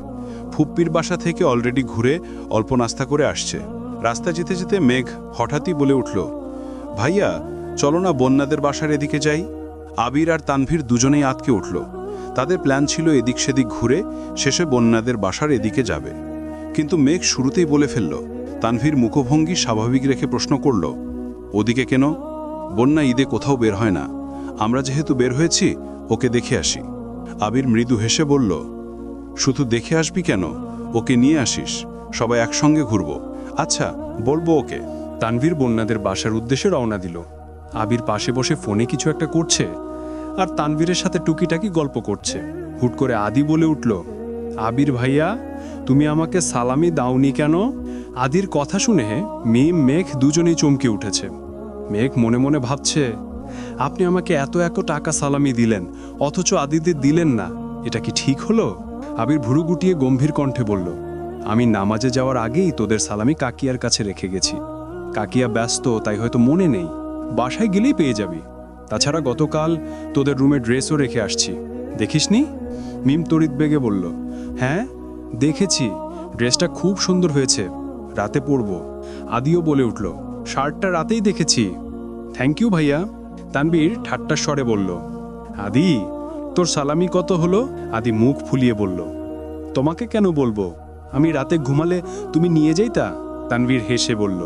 ফুপ্পির বাসা থেকে অলরেডি ঘুরে অল্প নাস্তা করে আসছে। রাস্তা যেতে যেতে মেঘ হঠাৎই বলে উঠল, ভাইয়া চলো না বন্যাদের বাসার এদিকে যাই। আবির আর তানভীর দুজনেই আতকে উঠল। তাদের প্ল্যান ছিল এদিক সেদিক ঘুরে শেষে বন্যাদের বাসার এদিকে যাবে, কিন্তু মেঘ শুরুতেই বলে ফেলল। তানভীর মুখভঙ্গি স্বাভাবিক রেখে প্রশ্ন করল, ওদিকে কেন? বন্যা ঈদে কোথাও বের হয় না, আমরা যেহেতু বের হয়েছি ওকে দেখে আসি। আবির মৃদু হেসে বলল, শুধু দেখে আসবি কেন, ওকে নিয়ে আসিস, সবাই একসঙ্গে ঘুরব। আচ্ছা বলবো ওকে। তানভীর বন্যাদের বাসার উদ্দেশ্যে রওনা দিল। আবির পাশে বসে ফোনে কিছু একটা করছে আর তানভীরের সাথে টুকিটাকি গল্প করছে। হুট করে আদি বলে উঠল, আবির ভাইয়া তুমি আমাকে সালামি দাওনি কেন? আদির কথা শুনে মিম মেঘ দুজনেই চমকে উঠেছে। মেঘ মনে মনে ভাবছে, আপনি আমাকে এত টাকা সালামি দিলেন অথচ আদিদের দিলেন না, এটা কি ঠিক হলো? আবির ভুরু গুটিয়ে গম্ভীর কণ্ঠে বলল, আমি নামাজে যাওয়ার আগেই তোদের সালামি কাকিয়ার কাছে রেখে গেছি। কাকিয়া ব্যস্ত তাই হয়তো মনে নেই, বাসায় গেলেই পেয়ে যাবি। তাছাড়া গতকাল তোদের রুমে ড্রেসও রেখে আসছি, দেখিসনি? মিম তড়িৎ বেগে বলল, হ্যাঁ দেখেছি, ড্রেসটা খুব সুন্দর হয়েছে, রাতে পরব। আদিও বলে উঠল, শার্টটা রাতেই দেখেছি। থ্যাংক ইউ ভাইয়া। তানভীর ঠাট্টার স্বরে বলল, আদি তোর সালামি কত হলো? আদি মুখ ফুলিয়ে বলল, তোমাকে কেন বলবো, আমি রাতে ঘুমালে তুমি নিয়ে যাইতা? তানভীর হেসে বলল,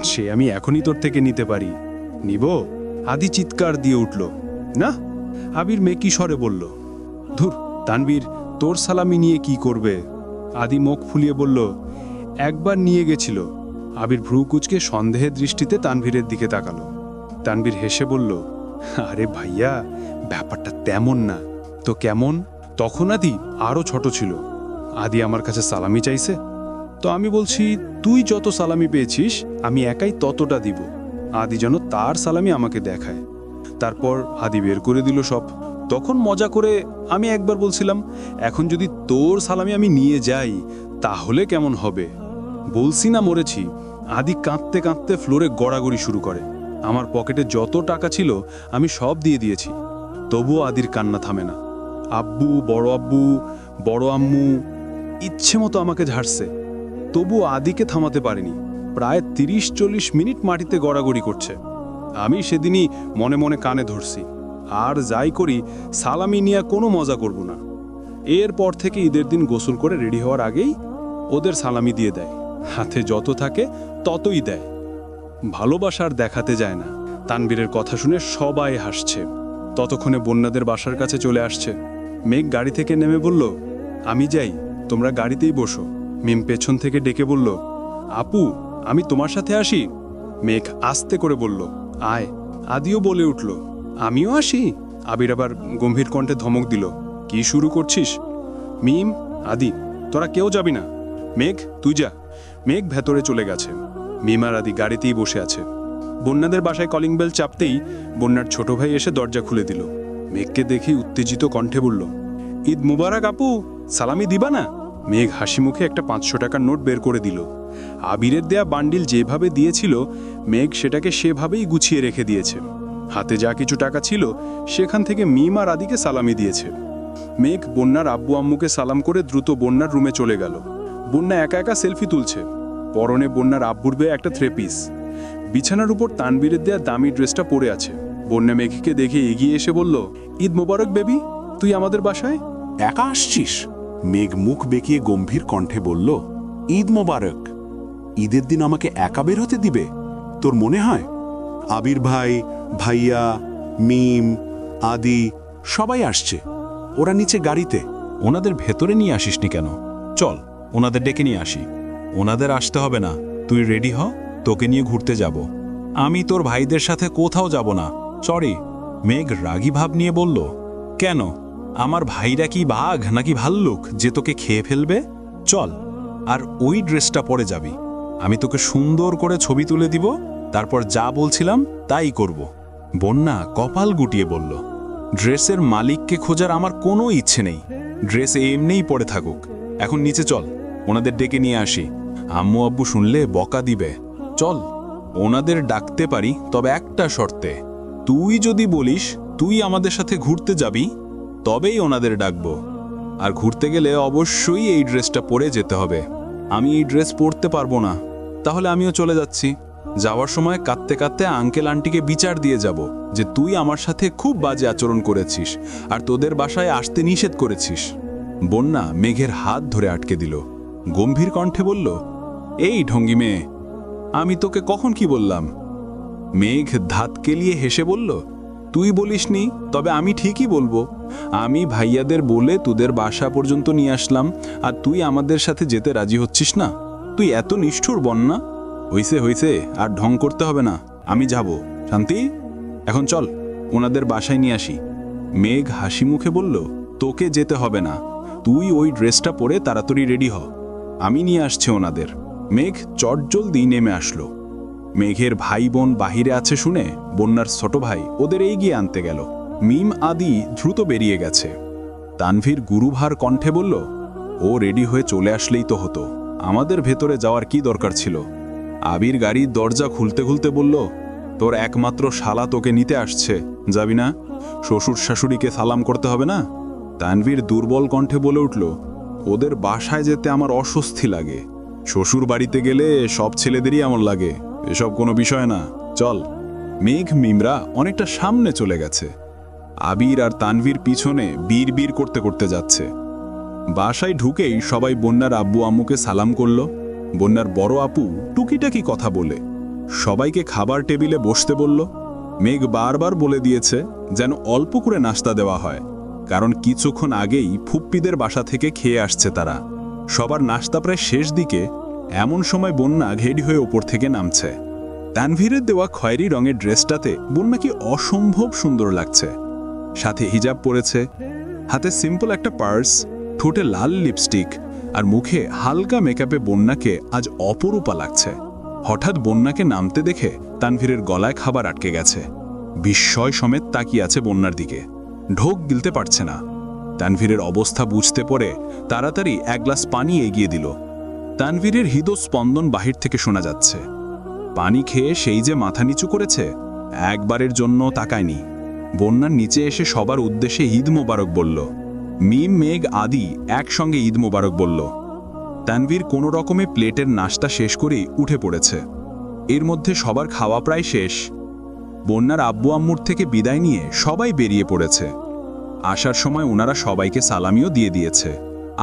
সে আমি এখনই তোর থেকে নিতে পারি, নিব? আদি চিৎকার দিয়ে উঠল, না। আবির মেকি স্বরে বলল, ধুর তানভীর, তোর সালামি নিয়ে কি করবে? আদি মুখ ফুলিয়ে বলল, একবার নিয়ে গেছিল। আবির ভ্রু কুচকে সন্দেহের দৃষ্টিতে তানভীরের দিকে তাকালো। তানভীর হেসে বলল, আরে ভাইয়া ব্যাপারটা তেমন না তো কেমন? তখন আদি আরও ছোট ছিল। আদি আমার কাছে সালামি চাইছে, তো আমি বলছি তুই যত সালামি পেয়েছিস আমি একাই ততটা দিব। আদি যেন তার সালামি আমাকে দেখায়। তারপর আদি বের করে দিল সব। তখন মজা করে আমি একবার বলছিলাম, এখন যদি তোর সালামি আমি নিয়ে যাই তাহলে কেমন হবে? বলছি না মরেছি। আদি কাঁদতে কাঁদতে ফ্লোরে গড়াগড়ি শুরু করে। আমার পকেটে যত টাকা ছিল আমি সব দিয়ে দিয়েছি, তবুও আদির কান্না থামে না। আব্বু, বড় আম্মু ইচ্ছে মতো আমাকে ঝাড়ছে, তবুও আদিকে থামাতে পারেনি। প্রায় 30-40 মিনিট মাটিতে গড়াগড়ি করছে। আমি সেদিনই মনে মনে কানে ধরছি, আর যাই করি সালামি নিয়ে কোনো মজা করব না। এরপর থেকে ঈদের দিন গোসল করে রেডি হওয়ার আগেই ওদের সালামি দিয়ে দেয়। হাতে যত থাকে ততই দেয়। ভালোবাসার দেখাতে যায় না। তানবীরের কথা শুনে সবাই হাসছে। ততক্ষণে বন্যাদের বাসার কাছে চলে আসছে। মেঘ গাড়ি থেকে নেমে বলল, আমি যাই, তোমরা গাড়িতেই বসো। মিম পেছন থেকে ডেকে বলল, আপু আমি তোমার সাথে আসি। মেঘ আস্তে করে বলল, আয়। আদিও বলে উঠল, আমিও আসি। আবির আবার গম্ভীর কণ্ঠে ধমক দিল, কি শুরু করছিস? মিম, আদি তোরা কেউ যাবি না। মেঘ তুই যা। মেঘ ভেতরে চলে গেছে। মিম আর আদি গাড়িতেই বসে আছে। বন্যাদের বাসায় কলিং বেল চাপতেই বন্যার ছোট ভাই এসে দরজা খুলে দিল। মেঘকে দেখে উত্তেজিত কণ্ঠে বলল, ঈদ মুবারক আপু, সালামি দিবা না? মেঘ হাসি মুখে একটা 500 টাকার নোট বের করে দিল। আবিরের দেয়া বান্ডিল যেভাবে দিয়েছিল মেঘ সেটাকে সেভাবেই গুছিয়ে রেখে দিয়েছে। হাতে যা কিছু টাকা ছিল সেখান থেকে মিম আর আদিকে সালামি দিয়েছে। মেঘ বন্যার আব্বু আম্মুকে সালাম করে দ্রুত বন্যার রুমে চলে গেল। বন্যা একা একা সেলফি তুলছে। পরনে বন্যার আব্বুর বেয়ে একটা 3 পিস। বিছানার উপর তানবীরের দেয়া দামি ড্রেসটা পরে আছে। বন্যা মেঘকে দেখে এগিয়ে এসে বলল, ঈদ মোবারক বেবি, তুই আমাদের বাসায়? একা আসছিস? মেঘ মুখ বেঁকিয়ে গম্ভীর কণ্ঠে বলল, ঈদ মোবারক। ঈদের দিন আমাকে একা বের হতে দিবে? তোর মনে হয়? আবির ভাই, ভাইয়া, মিম, আদি সবাই আসছে। ওরা নিচে গাড়িতে। ওনাদের ভেতরে নিয়ে আসিসনি কেন? চল ওনাদের ডেকে নিয়ে আসি। ওনাদের আসতে হবে না, তুই রেডি হ, তোকে নিয়ে ঘুরতে যাব। আমি তোর ভাইদের সাথে কোথাও যাব না। সরি। মেঘ রাগী ভাব নিয়ে বলল, কেন? আমার ভাইরা কি বাঘ নাকি ভাল্লুক যে তোকে খেয়ে ফেলবে? চল, আর ওই ড্রেসটা পরে যাবি। আমি তোকে সুন্দর করে ছবি তুলে দিব, তারপর যা বলছিলাম তাই করব। বন্যা কপাল গুটিয়ে বলল, ড্রেসের মালিককে খোঁজার আমার কোনো ইচ্ছে নেই। ড্রেস এমনিই পরে থাকুক। এখন নিচে চল, ওনাদের ডেকে নিয়ে আসি। আম্মু আব্বু শুনলে বকা দিবে। চল, ওনাদের ডাকতে পারি, তবে একটা শর্তে। তুই যদি বলিস তুই আমাদের সাথে ঘুরতে যাবি, তবেই ওনাদের ডাকবো। আর ঘুরতে গেলে অবশ্যই এই ড্রেসটা পরে যেতে হবে। আমি এই ড্রেস পরতে পারবো না। তাহলে আমিও চলে যাচ্ছি। যাওয়ার সময় কাঁদতে কাঁদতে আঙ্কেল আন্টিকে বিচার দিয়ে যাব যে তুই আমার সাথে খুব বাজে আচরণ করেছিস আর তোদের বাসায় আসতে নিষেধ করেছিস। বন্যা মেঘের হাত ধরে আটকে দিল। গম্ভীর কণ্ঠে বলল, এই ঢঙ্গি মেয়ে, আমি তোকে কখন কি বললাম? মেঘ ধাত কেলিয়ে হেসে বলল, তুই বলিসনি, তবে আমি ঠিকই বলবো। আমি ভাইয়াদের বলে তোদের বাসা পর্যন্ত নিয়ে আসলাম, আর তুই আমাদের সাথে যেতে রাজি হচ্ছিস না? তুই এত নিষ্ঠুর বন্যা। হইছে, আর ঢং করতে হবে না। আমি যাব। শান্তি, এখন চল ওনাদের বাসায় নিয়ে আসি। মেঘ হাসি মুখে বলল, তোকে যেতে হবে না, তুই ওই ড্রেসটা পরে তাড়াতাড়ি রেডি হ, আমি নিয়ে আসছি ওনাদের। মেঘ চটজলদি নেমে আসলো। মেঘের ভাই বোন বাহিরে আছে শুনে বন্যার ছোট ভাই ওদের এগিয়ে আনতে গেল। মিম আদি দ্রুত বেরিয়ে গেছে। তানভীর গুরুভার কণ্ঠে বলল, ও রেডি হয়ে চলে আসলেই তো হতো, আমাদের ভেতরে যাওয়ার কি দরকার ছিল? আবির গাড়ির দরজা খুলতে খুলতে বলল, তোর একমাত্র শালা তোকে নিতে আসছে, যাবি না? শ্বশুর শাশুড়িকে সালাম করতে হবে না? তানভীর দুর্বল কণ্ঠে বলে উঠল, ওদের বাসায় যেতে আমার অস্বস্তি লাগে। শ্বশুর বাড়িতে গেলে সব ছেলেদেরই এমন লাগে, এসব কোনো বিষয় না, চল। মেঘ মিমরা অনেকটা সামনে চলে গেছে। আবির আর তানভীর পিছনে বীর করতে করতে যাচ্ছে। বাসায় ঢুকেই সবাই বন্যার আব্বু আম্মুকে সালাম করল। বন্যার বড় আপু টুকিটাকি কথা বলে সবাইকে খাবার টেবিলে বসতে বলল। মেঘ বারবার বলে দিয়েছে যেন অল্প করে নাস্তা দেওয়া হয়, কারণ কিছুক্ষণ আগেই ফুপ্পিদের বাসা থেকে খেয়ে আসছে তারা। সবার নাস্তা প্রায় শেষ দিকে, এমন সময় বন্যা ঘেডি হয়ে ওপর থেকে নামছে। তানভীরের দেওয়া খয়েরি রঙের ড্রেসটাতে বন্যা কি অসম্ভব সুন্দর লাগছে। সাথে হিজাব পরেছে, হাতে সিম্পল একটা পার্স, ঠোঁটে লাল লিপস্টিক আর মুখে হালকা মেকআপে বন্যাকে আজ অপরূপা লাগছে। হঠাৎ বন্যাকে নামতে দেখে তানভীরের গলায় খাবার আটকে গেছে। বিস্ময় সমেত তাকিয়ে আছে বন্যার দিকে, ঢোক গিলতে পারছে না। তানভীরের অবস্থা বুঝতে পড়ে তাড়াতাড়ি এক গ্লাস পানি এগিয়ে দিল। তানভীরের হৃদস্পন্দন বাহির থেকে শোনা যাচ্ছে। পানি খেয়ে সেই যে মাথা নিচু করেছে, একবারের জন্য তাকায়নি। বন্যার নিচে এসে সবার উদ্দেশ্যে ঈদ মোবারক বলল। মিম, মেঘ, আদি একসঙ্গে ঈদ মোবারক বলল। তানভীর কোনো রকমে প্লেটের নাশতা শেষ করেই উঠে পড়েছে। এর মধ্যে সবার খাওয়া প্রায় শেষ। বন্যার আব্বু আম্মুর থেকে বিদায় নিয়ে সবাই বেরিয়ে পড়েছে। আসার সময় ওনারা সবাইকে সালামিও দিয়ে দিয়েছে।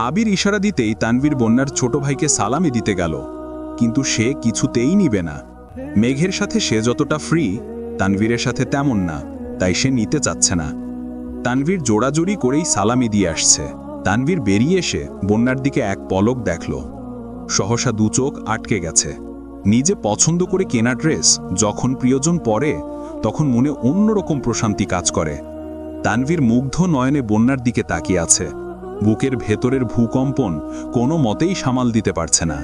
আবির ইশারা দিতেই তানভীর বন্যার ছোট ভাইকে সালামি দিতে গেল, কিন্তু সে কিছুতেই নিবে না। মেঘের সাথে সে যতটা ফ্রি, তানভীরের সাথে তেমন না, তাই সে নিতে চাচ্ছে না। তানভীর জোড়াজোড়ি করেই সালামি দিয়ে আসছে। তানভীর বেরিয়ে এসে বন্যার দিকে এক পলক দেখল। সহসা দু চোখ আটকে গেছে। নিজে পছন্দ করে কেনা ড্রেস যখন প্রিয়জন পরে, তখন মনে অন্যরকম প্রশান্তি কাজ করে। তানভীর মুগ্ধ নয়নে বন্যার দিকে তাকিয়ে আছে। বুকের ভেতরের ভূকম্পন কোনো মতেই সামাল দিতে পারছে না।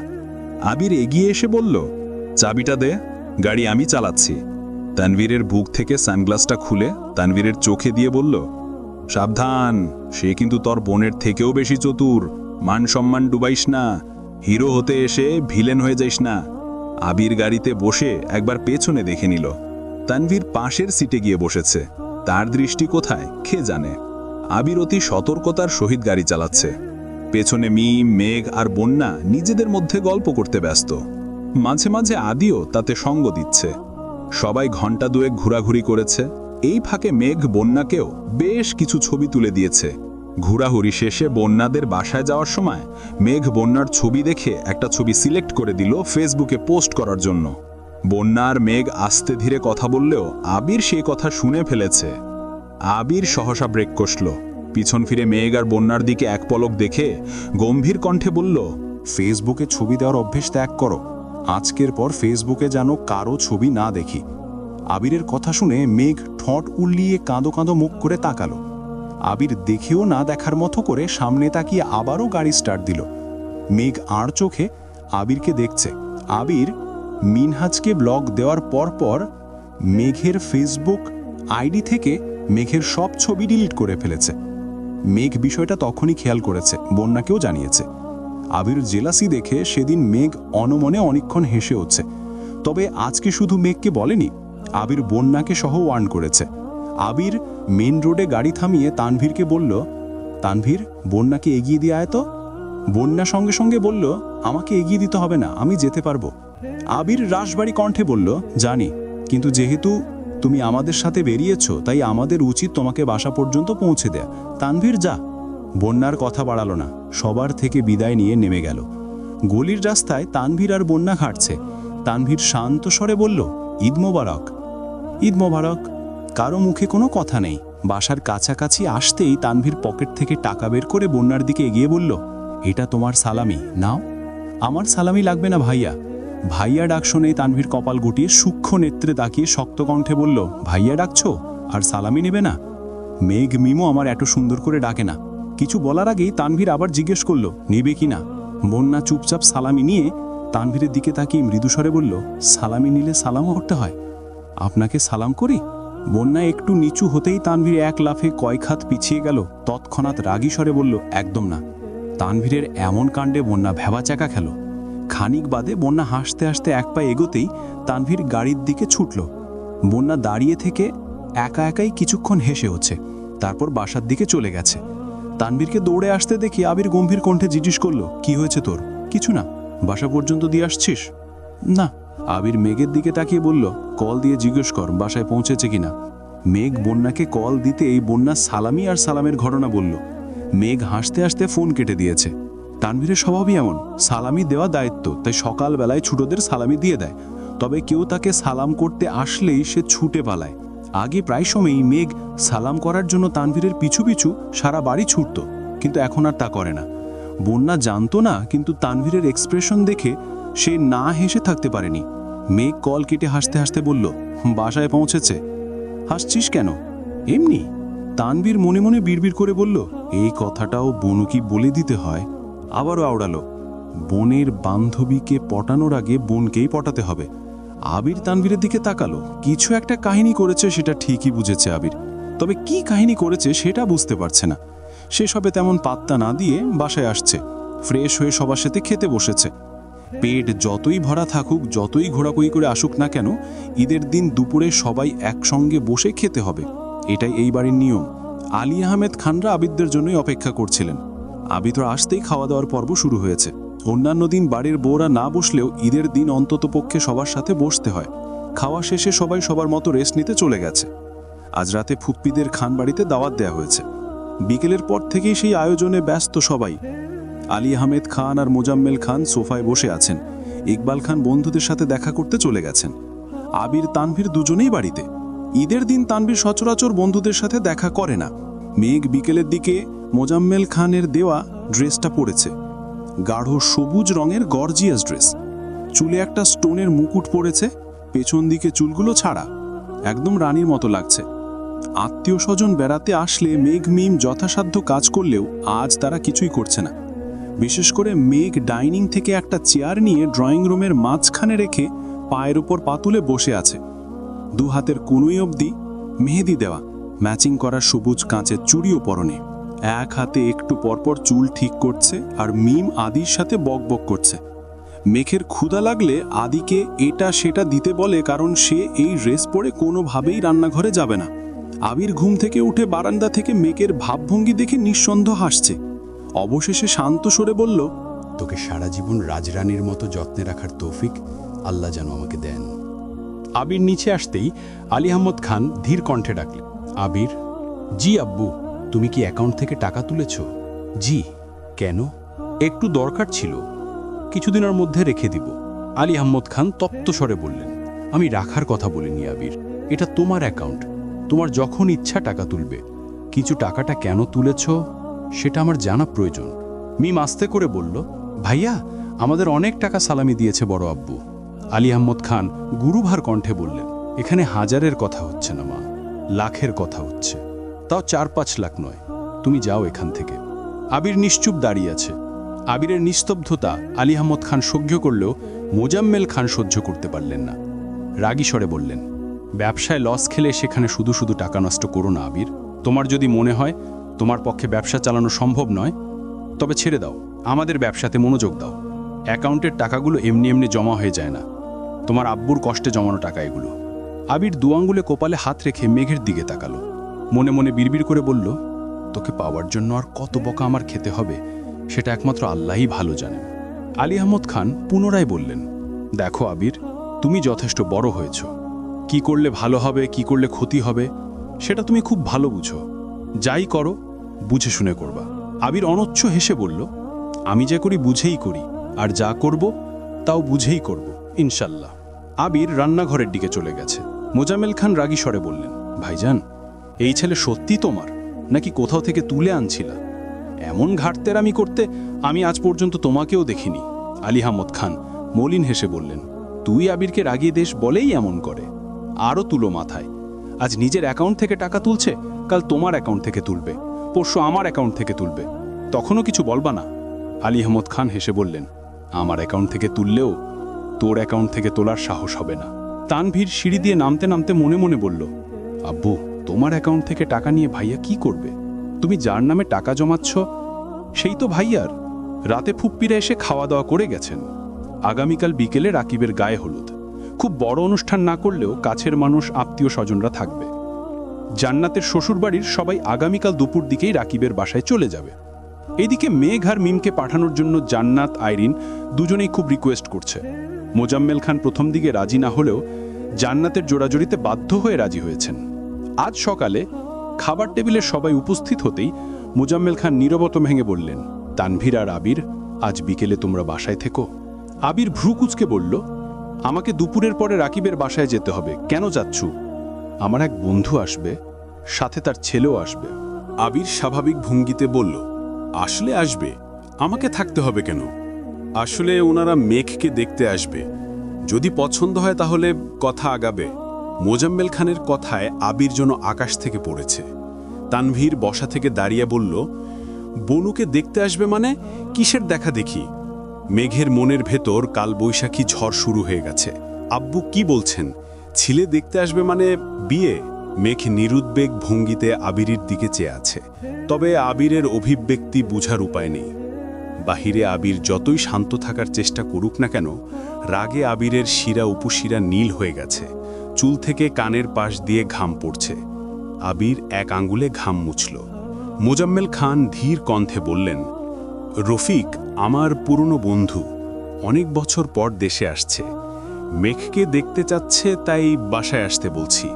আবির এগিয়ে এসে বলল, চাবিটা দে, গাড়ি আমি চালাচ্ছি। তানভীরের বুক থেকে সানগ্লাসটা খুলে তানভীরের চোখে দিয়ে বলল, সাবধান, সে কিন্তু তোর বোনের থেকেও বেশি চতুর। মান সম্মান ডুবাইস না, হিরো হতে এসে ভিলেন হয়ে যাইস না। আবির গাড়িতে বসে একবার পেছনে দেখে নিল। তানভীর পাশের সিটে গিয়ে বসেছে। তার দৃষ্টি কোথায় কে জানে। আবির অতি সতর্কতার সহিত গাড়ি চালাচ্ছে। পেছনে মিম, মেঘ আর বন্যা নিজেদের মধ্যে গল্প করতে ব্যস্ত। মাঝে মাঝে আদিও তাতে সঙ্গ দিচ্ছে। সবাই ঘন্টা দুয়েক ঘোরাঘুরি করেছে। এই ফাঁকে মেঘ বন্যাকেও বেশ কিছু ছবি তুলে দিয়েছে। ঘোরাঘুরি শেষে বন্যাদের বাসায় যাওয়ার সময় মেঘ বন্যার ছবি দেখে একটা ছবি সিলেক্ট করে দিল ফেসবুকে পোস্ট করার জন্য। বন্যা আর মেঘ আস্তে ধীরে কথা বললেও আবির সেই কথা শুনে ফেলেছে। আবির সহসা ব্রেক কষল। পিছন ফিরে মেঘ আর বন্যার দিকে এক পলক দেখে গম্ভীর কণ্ঠে বলল, ফেসবুকে ছবি দেওয়ার অভ্যেস ত্যাগ করো। আজকের পর ফেসবুকে যেন কারো ছবি না দেখি। আবিরের কথা শুনে মেঘ ঠোঁট উল্লিয়ে কাঁদো কাঁদো মুখ করে তাকালো। আবির দেখেও না দেখার মতো করে সামনে তাকিয়ে আবারও গাড়ি স্টার্ট দিল। মেঘ আড় চোখে আবিরকে দেখছে। আবির মিনহাজকে ব্লক দেওয়ার পর মেঘের ফেসবুক আইডি থেকে মেঘের সব ছবি ডিলিট করে ফেলেছে। মেঘ বিষয়টা তখনই খেয়াল করেছে, বন্যাকেও জানিয়েছে। আবির জেলাসি দেখে সেদিন মেঘ অনমনে অনেকক্ষণ হেসে হচ্ছে। তবে আজকে শুধু মেঘকে বলেনি, আবির বন্যাকে সহ ওয়ার্ন করেছে। আবির মেন রোডে গাড়ি থামিয়ে তানভীরকে বলল, তানভীর, বন্যাকে এগিয়ে দিয়ে আয় তো। বন্যা সঙ্গে সঙ্গে বলল, আমাকে এগিয়ে দিতে হবে না, আমি যেতে পারবো। আবির রাশবাড়ি কণ্ঠে বলল, জানি, কিন্তু যেহেতু তুমি আমাদের সাথে বেরিয়েছ, তাই আমাদের উচিত তোমাকে বাসা পর্যন্ত পৌঁছে দেয়া। তানভীর, যা। বন্যার কথা বাড়ালো না, সবার থেকে বিদায় নিয়ে নেমে গেল। গলির রাস্তায় তানভীর আর বন্যা হাঁটছে। তানভীর শান্ত স্বরে বলল, ঈদ মোবারক। ঈদ মোবারক। কারো মুখে কোনো কথা নেই। বাসার কাছাকাছি আসতেই তানভীর পকেট থেকে টাকা বের করে বন্যার দিকে এগিয়ে বলল, এটা তোমার সালামি, নাও। আমার সালামি লাগবে না ভাইয়া। ভাইয়া ডাক শুনেই তানভীর কপাল গুটিয়ে সূক্ষ্ম নেত্রে তাকিয়ে শক্ত কণ্ঠে বলল, ভাইয়া ডাকছো আর সালামি নেবে না? মেঘ মিমো আমার এত সুন্দর করে ডাকে না। কিছু বলার আগেই তানভীর আবার জিজ্ঞেস করল, নিবে কি না? বন্যা চুপচাপ সালামি নিয়ে তানভীরের দিকে তাকিয়ে মৃদুস্বরে বলল, সালামি নিলে সালামও করতে হয়? আপনাকে সালাম করি? বন্যা একটু নিচু হতেই তানভীর এক লাফে কয়েক হাত পিছিয়ে গেল। তৎক্ষণাৎ রাগী স্বরে বলল, একদম না। তানভীরের এমন কাণ্ডে বন্যা ভেবাচাকা খেল। খানিক বাদে বন্যা হাসতে হাসতে এক পা এগোতেই তানভীর গাড়ির দিকে ছুটল। বন্যা দাঁড়িয়ে থেকে একা একাই কিছুক্ষণ হেসে হচ্ছে, তারপর বাসার দিকে চলে গেছে। তানভীরকে দৌড়ে আসতে দেখে আবির গম্ভীর কণ্ঠে জিজ্ঞেস করল, কি হয়েছে তোর? কিছু না। বাসা পর্যন্ত দিয়ে আসছিস? না। আবির মেঘের দিকে তাকিয়ে বলল, কল দিয়ে জিজ্ঞেস কর বাসায় পৌঁছেছে কিনা। মেঘ বন্যাকে কল দিতে এই বন্যা সালামি আর সালামের ঘটনা বলল। মেঘ হাসতে হাসতে ফোন কেটে দিয়েছে। তানভীরের স্বভাবই এমন, সালামি দেওয়া দায়িত্ব, তাই সকালবেলায় ছোটদের সালামি দিয়ে দেয়। তবে কেউ তাকে সালাম করতে আসলেই সে ছুটে পালায়। আগে প্রায় সময়ই মেঘ সালাম করার জন্য তানভীরের পিছু পিছু সারা বাড়ি ছুটত, কিন্তু এখন আর তা করে না। বন্যা জানতো না, কিন্তু তানভীরের এক্সপ্রেশন দেখে সে না হেসে থাকতে পারেনি। মেঘ কল কেটে হাসতে হাসতে বলল, বাসায় পৌঁছেছে। হাসছিস কেন? এমনি। তানভীর মনে মনে বিড়বিড় করে বলল, এই কথাটাও বনু কি বলে দিতে হয়? আবারও আওড়ালো, বোনের বান্ধবীকে পটানোর আগে বোনকেই পটাতে হবে। আবির তানভীরের দিকে তাকালো। কিছু একটা কাহিনী করেছে সেটা ঠিকই বুঝেছে আবির, তবে কি কাহিনী করেছে সেটা বুঝতে পারছে না। সে সবে তেমন পাত্তা না দিয়ে বাসায় আসছে, ফ্রেশ হয়ে সবার সাথে খেতে বসেছে। পেট যতই ভরা থাকুক, যতই ঘোরাঘুরি করে আসুক না কেন, ঈদের দিন দুপুরে সবাই একসঙ্গে বসে খেতে হবে, এটাই এই বাড়ির নিয়ম। আলী আহমেদ খানরা আবিদদের জন্যই অপেক্ষা করছিলেন। আবিদর আসতেই খাওয়া দাওয়ার পর্ব শুরু হয়েছে। অন্যান্য দিন বাড়ির বউরা না বসলেও ঈদের দিন অন্ততপক্ষে সবার সাথে বসতে হয়। খাওয়া শেষে সবাই সবার মতো রেস্ট নিতে চলে গেছে। আজ রাতে ফুপ্পিদের খান বাড়িতে দাওয়াত দেয়া হয়েছে। বিকেলের পর থেকেই সেই আয়োজনে ব্যস্ত সবাই। আলী আহমেদ খান আর মোজাম্মেল খান সোফায় বসে আছেন। ইকবাল খান বন্ধুদের সাথে দেখা করতে চলে গেছেন। আবির তানভীর দুজনেই বাড়িতে। ঈদের দিন তানভীর সচরাচর বন্ধুদের সাথে দেখা করে না। মেঘ বিকেলের দিকে মোজাম্মেল খানের দেওয়া ড্রেসটা পরেছে, গাঢ় সবুজ রঙের গর্জিয়াস ড্রেস। চুলে একটা স্টোনের মুকুট পরেছে, পেছন দিকে চুলগুলো ছাড়া, একদম রানীর মতো লাগছে। আত্মীয় স্বজন বেড়াতে আসলে মেঘ মিম যথাসাধ্য কাজ করলেও আজ তারা কিছুই করছে না। বিশেষ করে মেঘ ডাইনিং থেকে একটা চেয়ার নিয়ে ড্রয়িং রুমের মাঝখানে রেখে পায়ের ওপর পা তুলে বসে আছে। দু হাতের কনুই অবধি মেহেদি দেওয়া, ম্যাচিং করা সবুজ কাঁচের চুড়িও পরনে। এক হাতে একটু পরপর চুল ঠিক করছে আর মিম আদির সাথে বকবক করছে। মেঘের ক্ষুধা লাগলে আদিকে এটা সেটা দিতে বলে, কারণ সে এই ড্রেস পরে কোনোভাবেই রান্নাঘরে যাবে না। আবির ঘুম থেকে উঠে বারান্দা থেকে মেঘের ভাবভঙ্গি দেখে নিঃসন্দেহ হাসছে। অবশেষে শান্ত স্বরে বলল, তোকে সারা জীবন রাজরানীর মতো যত্নে রাখার তৌফিক আল্লাহ যেন আমাকে দেন। আবির নিচে আসতেই আলী আহমদ খান ধীর কণ্ঠে ডাকলেন, আবির। জি আব্বু। তুমি কি অ্যাকাউন্ট থেকে টাকা তুলেছ? জি। কেন? একটু দরকার ছিল, কিছুদিনের মধ্যে রেখে দিব। আলী আহমদ খান তপ্ত স্বরে বললেন, আমি রাখার কথা বলিনি আবির, এটা তোমার অ্যাকাউন্ট, তোমার যখন ইচ্ছা টাকা তুলবে। কিছু টাকাটা কেন তুলেছ সেটা আমার জানা প্রয়োজন। মিম আস্তে করে বলল, ভাইয়া আমাদের অনেক টাকা সালামি দিয়েছে বড় আব্বু। আলী আহমদ খান গুরুভার কণ্ঠে বললেন, এখানে হাজারের কথা হচ্ছে না মা, লাখের কথা হচ্ছে, তাও 4-5 লাখ নয়। তুমি যাও এখান থেকে। আবির নিশ্চুপ দাঁড়িয়ে আছে। আবিরের নিস্তব্ধতা আলী আহমদ খান সহ্য করলেও মোজাম্মেল খান সহ্য করতে পারলেন না। রাগী স্বরে বললেন, ব্যবসায় লস খেলে সেখানে শুধু শুধু টাকা নষ্ট করো না আবির। তোমার যদি মনে হয় তোমার পক্ষে ব্যবসা চালানো সম্ভব নয়, তবে ছেড়ে দাও, আমাদের ব্যবসাতে মনোযোগ দাও। অ্যাকাউন্টের টাকাগুলো এমনি এমনি জমা হয়ে যায় না, তোমার আব্বুর কষ্টে জমানো টাকা এগুলো। আবির দুয়াঙ্গুলে কপালে হাত রেখে মেঘের দিকে তাকালো। মনে মনে বিড়বিড় করে বলল, তোকে পাওয়ার জন্য আর কত বকা আমার খেতে হবে সেটা একমাত্র আল্লাহই ভালো জানেন। আলী আহমদ খান পুনরায় বললেন, দেখো আবির, তুমি যথেষ্ট বড় হয়েছ। কি করলে ভালো হবে, কি করলে ক্ষতি হবে সেটা তুমি খুব ভালো বুঝো। যাই করো বুঝে শুনে করবা। আবির অনচ্ছ হেসে বলল, আমি যা করি বুঝেই করি, আর যা করব তাও বুঝেই করব ইনশাল্লাহ। আবির রান্নাঘরের দিকে চলে গেছে। মোজাম্মেল খান রাগী স্বরে বললেন, ভাইজান, এই ছেলে সত্যি তোমার নাকি কোথাও থেকে তুলে আনছিলা? এমন ঘাটতেরামি করতে আমি আজ পর্যন্ত তোমাকেও দেখিনি। আলী আহমদ খান মলিন হেসে বললেন, তুই আবিরকে রাগিয়ে দেশ বলেই এমন করে। আরও তুলো মাথায়, আজ নিজের অ্যাকাউন্ট থেকে টাকা তুলছে, কাল তোমার অ্যাকাউন্ট থেকে তুলবে, পরশু আমার অ্যাকাউন্ট থেকে তুলবে, তখনও কিছু বলবা না? আলী আহমদ খান হেসে বললেন, আমার অ্যাকাউন্ট থেকে তুললেও তোর অ্যাকাউন্ট থেকে তোলার সাহস হবে না। তানভীর সিঁড়ি দিয়ে নামতে নামতে মনে মনে বলল, আব্বু, তোমার অ্যাকাউন্ট থেকে টাকা নিয়ে ভাইয়া কি করবে? তুমি যার নামে টাকা জমাচ্ছ সেই তো ভাইয়ার। রাতে ফুপ্পিরা এসে খাওয়া দাওয়া করে গেছেন। আগামীকাল বিকেলে রাকিবের গায়ে হলুদ। খুব বড় অনুষ্ঠান না করলেও কাছের মানুষ, আত্মীয় স্বজনরা থাকবে। জান্নাতের শ্বশুরবাড়ির সবাই আগামীকাল দুপুর দিকেই রাকিবের বাসায় চলে যাবে। এইদিকে মেঘ আর মিমকে পাঠানোর জন্য জান্নাত, আইরিন দুজনেই খুব রিকোয়েস্ট করছে। মোজাম্মেল খান প্রথম দিকে রাজি না হলেও জান্নাতের জোড়াজড়িতে বাধ্য হয়ে রাজি হয়েছেন। আজ সকালে খাবার টেবিলে সবাই উপস্থিত হতেই মোজাম্মেল খান নীরবতা ভেঙে বললেন, তানভীর আর আবির, আজ বিকেলে তোমরা বাসায় থেকো। আবির ভ্রু কুঁচকে বলল, আমাকে দুপুরের পরে রাকিবের বাসায় যেতে হবে। কেন যাচ্ছু? আমার এক বন্ধু আসবে, সাথে তার ছেলেও আসবে। আবির স্বাভাবিক ভঙ্গিতে বলল, আসলে আসবে, আমাকে থাকতে হবে কেন? আসলে ওনারা মেঘকে দেখতে আসবে, যদি পছন্দ হয় তাহলে কথা আগাবে। মোজাম্মেল খানের কথায় আবির যেন আকাশ থেকে পড়েছে। তানভীর বসা থেকে দাঁড়িয়ে বলল, বনুকে দেখতে আসবে মানে কিসের দেখা দেখি? মেঘের মনের ভেতর কালবৈশাখী ঝড় শুরু হয়ে গেছে। আব্বু কি বলছেন? ছেলে দেখতে আসবে মানে বিয়ে? মেঘ নিরুদ্বেগ ভঙ্গিতে আবিরের দিকে চেয়ে আছে, তবে আবিরের অভিব্যক্তি বুঝার উপায় নেই। বাহিরে আবির যতই শান্ত থাকার চেষ্টা করুক না কেন, রাগে আবিরের শিরা উপশিরা নীল হয়ে গেছে, চুল থেকে কানের পাশ দিয়ে ঘাম পড়ছে। আবির এক আঙ্গুলে ঘাম মুছল। মোজাম্মেল খান ধীর কণ্ঠে বললেন, রফিক আমার পুরনো বন্ধু, অনেক বছর পর দেশে আসছে, মেঘকে দেখতে চাচ্ছে, তাই বাসায় আসতে বলছি।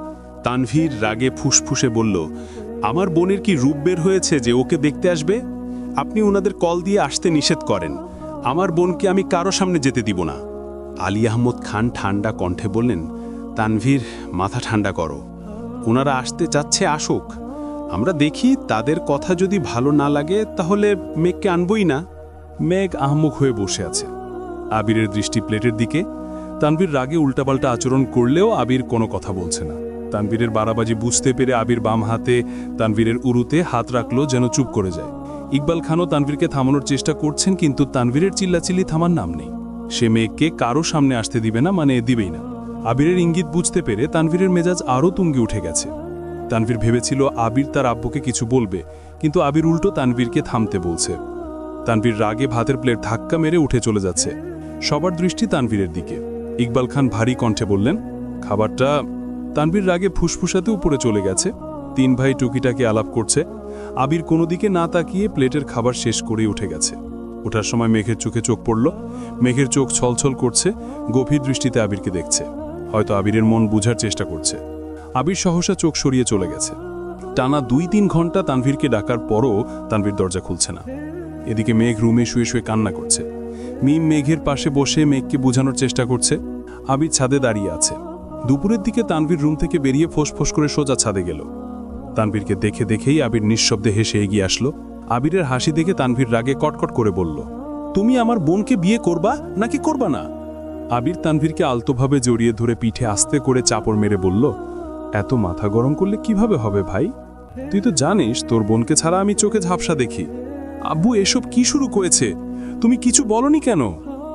তানভীর রাগে ফুসফুসে বলল, আমার বোনের কি রূপ বের হয়েছে যে ওকে দেখতে আসবে? আপনি ওনাদের কল দিয়ে আসতে নিষেধ করেন। আমার বোনকে আমি কারো সামনে যেতে দিব না। আলী আহমদ খান ঠান্ডা কণ্ঠে বললেন, তানভীর মাথা ঠান্ডা করো, ওনারা আসতে চাচ্ছে আসুক, আমরা দেখি, তাদের কথা যদি ভালো না লাগে তাহলে মেঘকে আনবই না। মেঘ আহমক হয়ে বসে আছে, আবিরের দৃষ্টি প্লেটের দিকে। তানভীর রাগে উল্টাপাল্টা আচরণ করলেও আবির কোনো কথা বলছে না। তানভীরের বাড়াবাজি বুঝতে পেরে আবির বাম হাতে তানভীরের উরুতে হাত রাখলো যেন চুপ করে যায়। ইকবাল খানও তানভীরকে থামানোর চেষ্টা করছেন, কিন্তু তানভীরের চিল্লাচিল্লি থামার নাম নেই। সে মেঘকে কারো সামনে আসতে দিবে না, মানে দিবেই না। আবিরের ইঙ্গিত বুঝতে পেরে তানভীরের মেজাজ আরও তুঙ্গে উঠে গেছে। তানভীর ভেবেছিল আবির তার আব্বুকে কিছু বলবে, কিন্তু আবির উল্টো তানভীরকে থামতে বলছে। তানভীর রাগে ভাতের প্লেট ধাক্কা মেরে উঠে চলে যাচ্ছে। সবার দৃষ্টি তানভীরের দিকে। ইকবাল খান ভারী কণ্ঠে বললেন, খাবারটা। তানভীর রাগে ফুসফুসাতে উপরে চলে গেছে। তিন ভাই টুকিটাকে আলাপ করছে। আবির কোনো দিকে না তাকিয়ে প্লেটের খাবার শেষ করেই উঠে গেছে। ওঠার সময় মেঘের চোখে চোখ পড়ল। মেঘের চোখ ছলছল করছে, গভীর দৃষ্টিতে আবিরকে দেখছে। হয়তো আবিরের মন বুঝার চেষ্টা করছে। আবির সহসা চোখ সরিয়ে চলে গেছে। টানা 2-3 ঘন্টা তানভীরকে ডাকার পরও তানভীর দরজা খুলছে না। এদিকে মেঘ রুমে শুয়ে শুয়ে কান্না করছে। মিম মেঘের পাশে বসে মেঘকে বোঝানোর চেষ্টা করছে। আবির ছাদে দাঁড়িয়ে আছে। দুপুরের দিকে তানভীর রুম থেকে বেরিয়ে ফোঁস করে সোজা ছাদে গেল। তানভীরকে দেখে দেখেই আবির নিঃশব্দে হেসে এগিয়ে আসলো। আবিরের হাসি দেখে তানভীর রাগে কটকট করে বলল, তুমি আমার বোনকে বিয়ে করবা নাকি করবা না? আবির তানভীরকে আলতোভাবে জড়িয়ে ধরে পিঠে আস্তে করে চাপড় মেরে বলল, এত মাথা গরম করলে কিভাবে হবে ভাই? তুই তো জানিস তোর বোনকে ছাড়া আমি চোখে ঝাপসা দেখি। আব্বু এসব কি শুরু করেছে? তুমি কিছু বলনি কেন?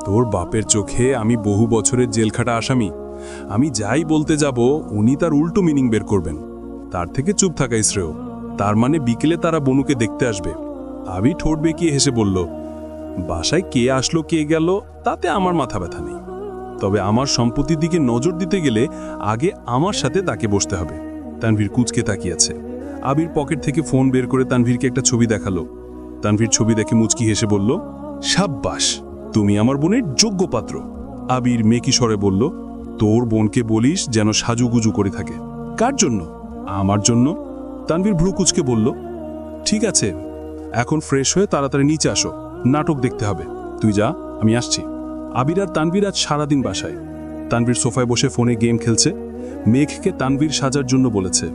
তোর বাপের চোখে আমি বহু বছরের জেলখাটা আসামি। আমি যাই বলতে যাব উনি তার উল্টো মিনিং বের করবেন। তার থেকে চুপ থাকাই শ্রেয়। তার মানে বিকেলে তারা বনুকে দেখতে আসবে। আবি ঠোঁট বেঁকিয়ে হেসে বলল, বাসায় কে আসলো কে গেল তাতে আমার মাথা ব্যথা নেই, তবে আমার সম্পত্তির দিকে নজর দিতে গেলে আগে আমার সাথে তাকে বসতে হবে। তানভীর কুঁচকে তাকিয়েছে। আবির পকেট থেকে ফোন বের করে তানভীরকে একটা ছবি দেখালো। তানভীর ছবি দেখে মুচকি হেসে বলল, সাব্বাস, তুমি আমার বোনের যোগ্য পাত্র। আবির মেকি স্বরে বলল, তোর বোনকে বলিস যেন সাজুগুজু করে থাকে। কার জন্য? আমার জন্য। তানভীর ভ্রু কুচকে বলল, ঠিক আছে, এখন ফ্রেশ হয়ে তাড়াতাড়ি নিচে আসো, নাটক দেখতে হবে। তুই যা, আমি আসছি। আবির আর তানভীর আজ সারাদিন বাসায়। তানভীর সোফায় বসে ফোনে গেম খেলছে। মেঘকে তানভীর সাজার জন্য বলেছে।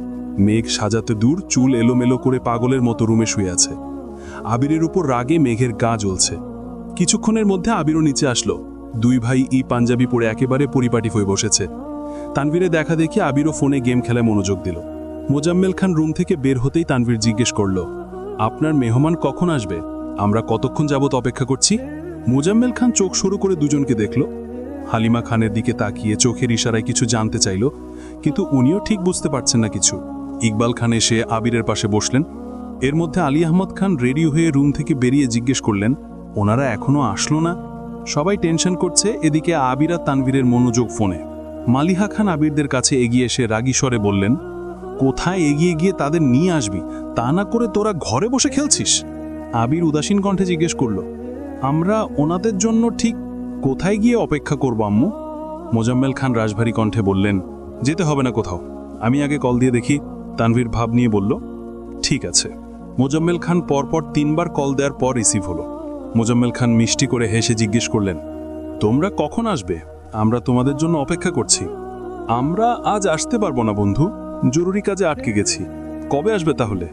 মেঘ সাজাতে দূর, চুল এলোমেলো করে পাগলের মতো রুমে শুয়ে আছে। আবিরের উপর রাগে মেঘের গা জ্বলছে। কিছুক্ষণের মধ্যে আবিরও নিচে আসলো। দুই ভাই পাঞ্জাবি পরে একেবারে পরিপাটি হয়ে বসেছে। তানভীরে দেখা দেখি আবিরও ফোনে গেম খেলায় মনোযোগ দিল। মোজাম্মেল খান রুম থেকে বের হতেই তানভীর জিজ্ঞেস করল, আপনার মেহমান কখন আসবে? আমরা কতক্ষণ যাবত অপেক্ষা করছি? মোজাম্মেল খান চোখ শুরু করে দুজনকে দেখল। হালিমা খানের দিকে তাকিয়ে চোখের ইশারায় কিছু জানতে চাইল, কিন্তু উনিও ঠিক বুঝতে পারছেন না কিছু। ইকবাল খান এসে আবিরের পাশে বসলেন। এর মধ্যে আলী আহমদ খান রেডি হয়ে রুম থেকে বেরিয়ে জিজ্ঞেস করলেন, ওনারা এখনো আসলো না? সবাই টেনশন করছে। এদিকে আবির আর তানভীরের মনোযোগ ফোনে। মালিহা খান আবিরদের কাছে এগিয়ে এসে রাগী স্বরে বললেন, কোথায় এগিয়ে গিয়ে তাদের নিয়ে আসবি, তা না করে তোরা ঘরে বসে খেলছিস? আবির উদাসীন কণ্ঠে জিজ্ঞেস করল, আমরা ওনাদের জন্য ঠিক কোথায় গিয়ে অপেক্ষা করব আম্মু? মোজাম্মেল খান রাজভারী কণ্ঠে বললেন, যেতে হবে না কোথাও, আমি আগে কল দিয়ে দেখি। তানভীর ভাব নিয়ে বলল, ঠিক আছে। মোজাম্মেল খান পরপর 3 বার কল দেওয়ার পর রিসিভ হলো। মোজাম্মেল খান মিষ্টি করে হেসে জিজ্ঞেস করলেন, তোমরা কখন আসবে? আমরা তোমাদের জন্য অপেক্ষা করছি। আমরা আজ আসতে পারবো না বন্ধু, জরুরি কাজে আটকে গেছি। কবে আসবে তাহলে?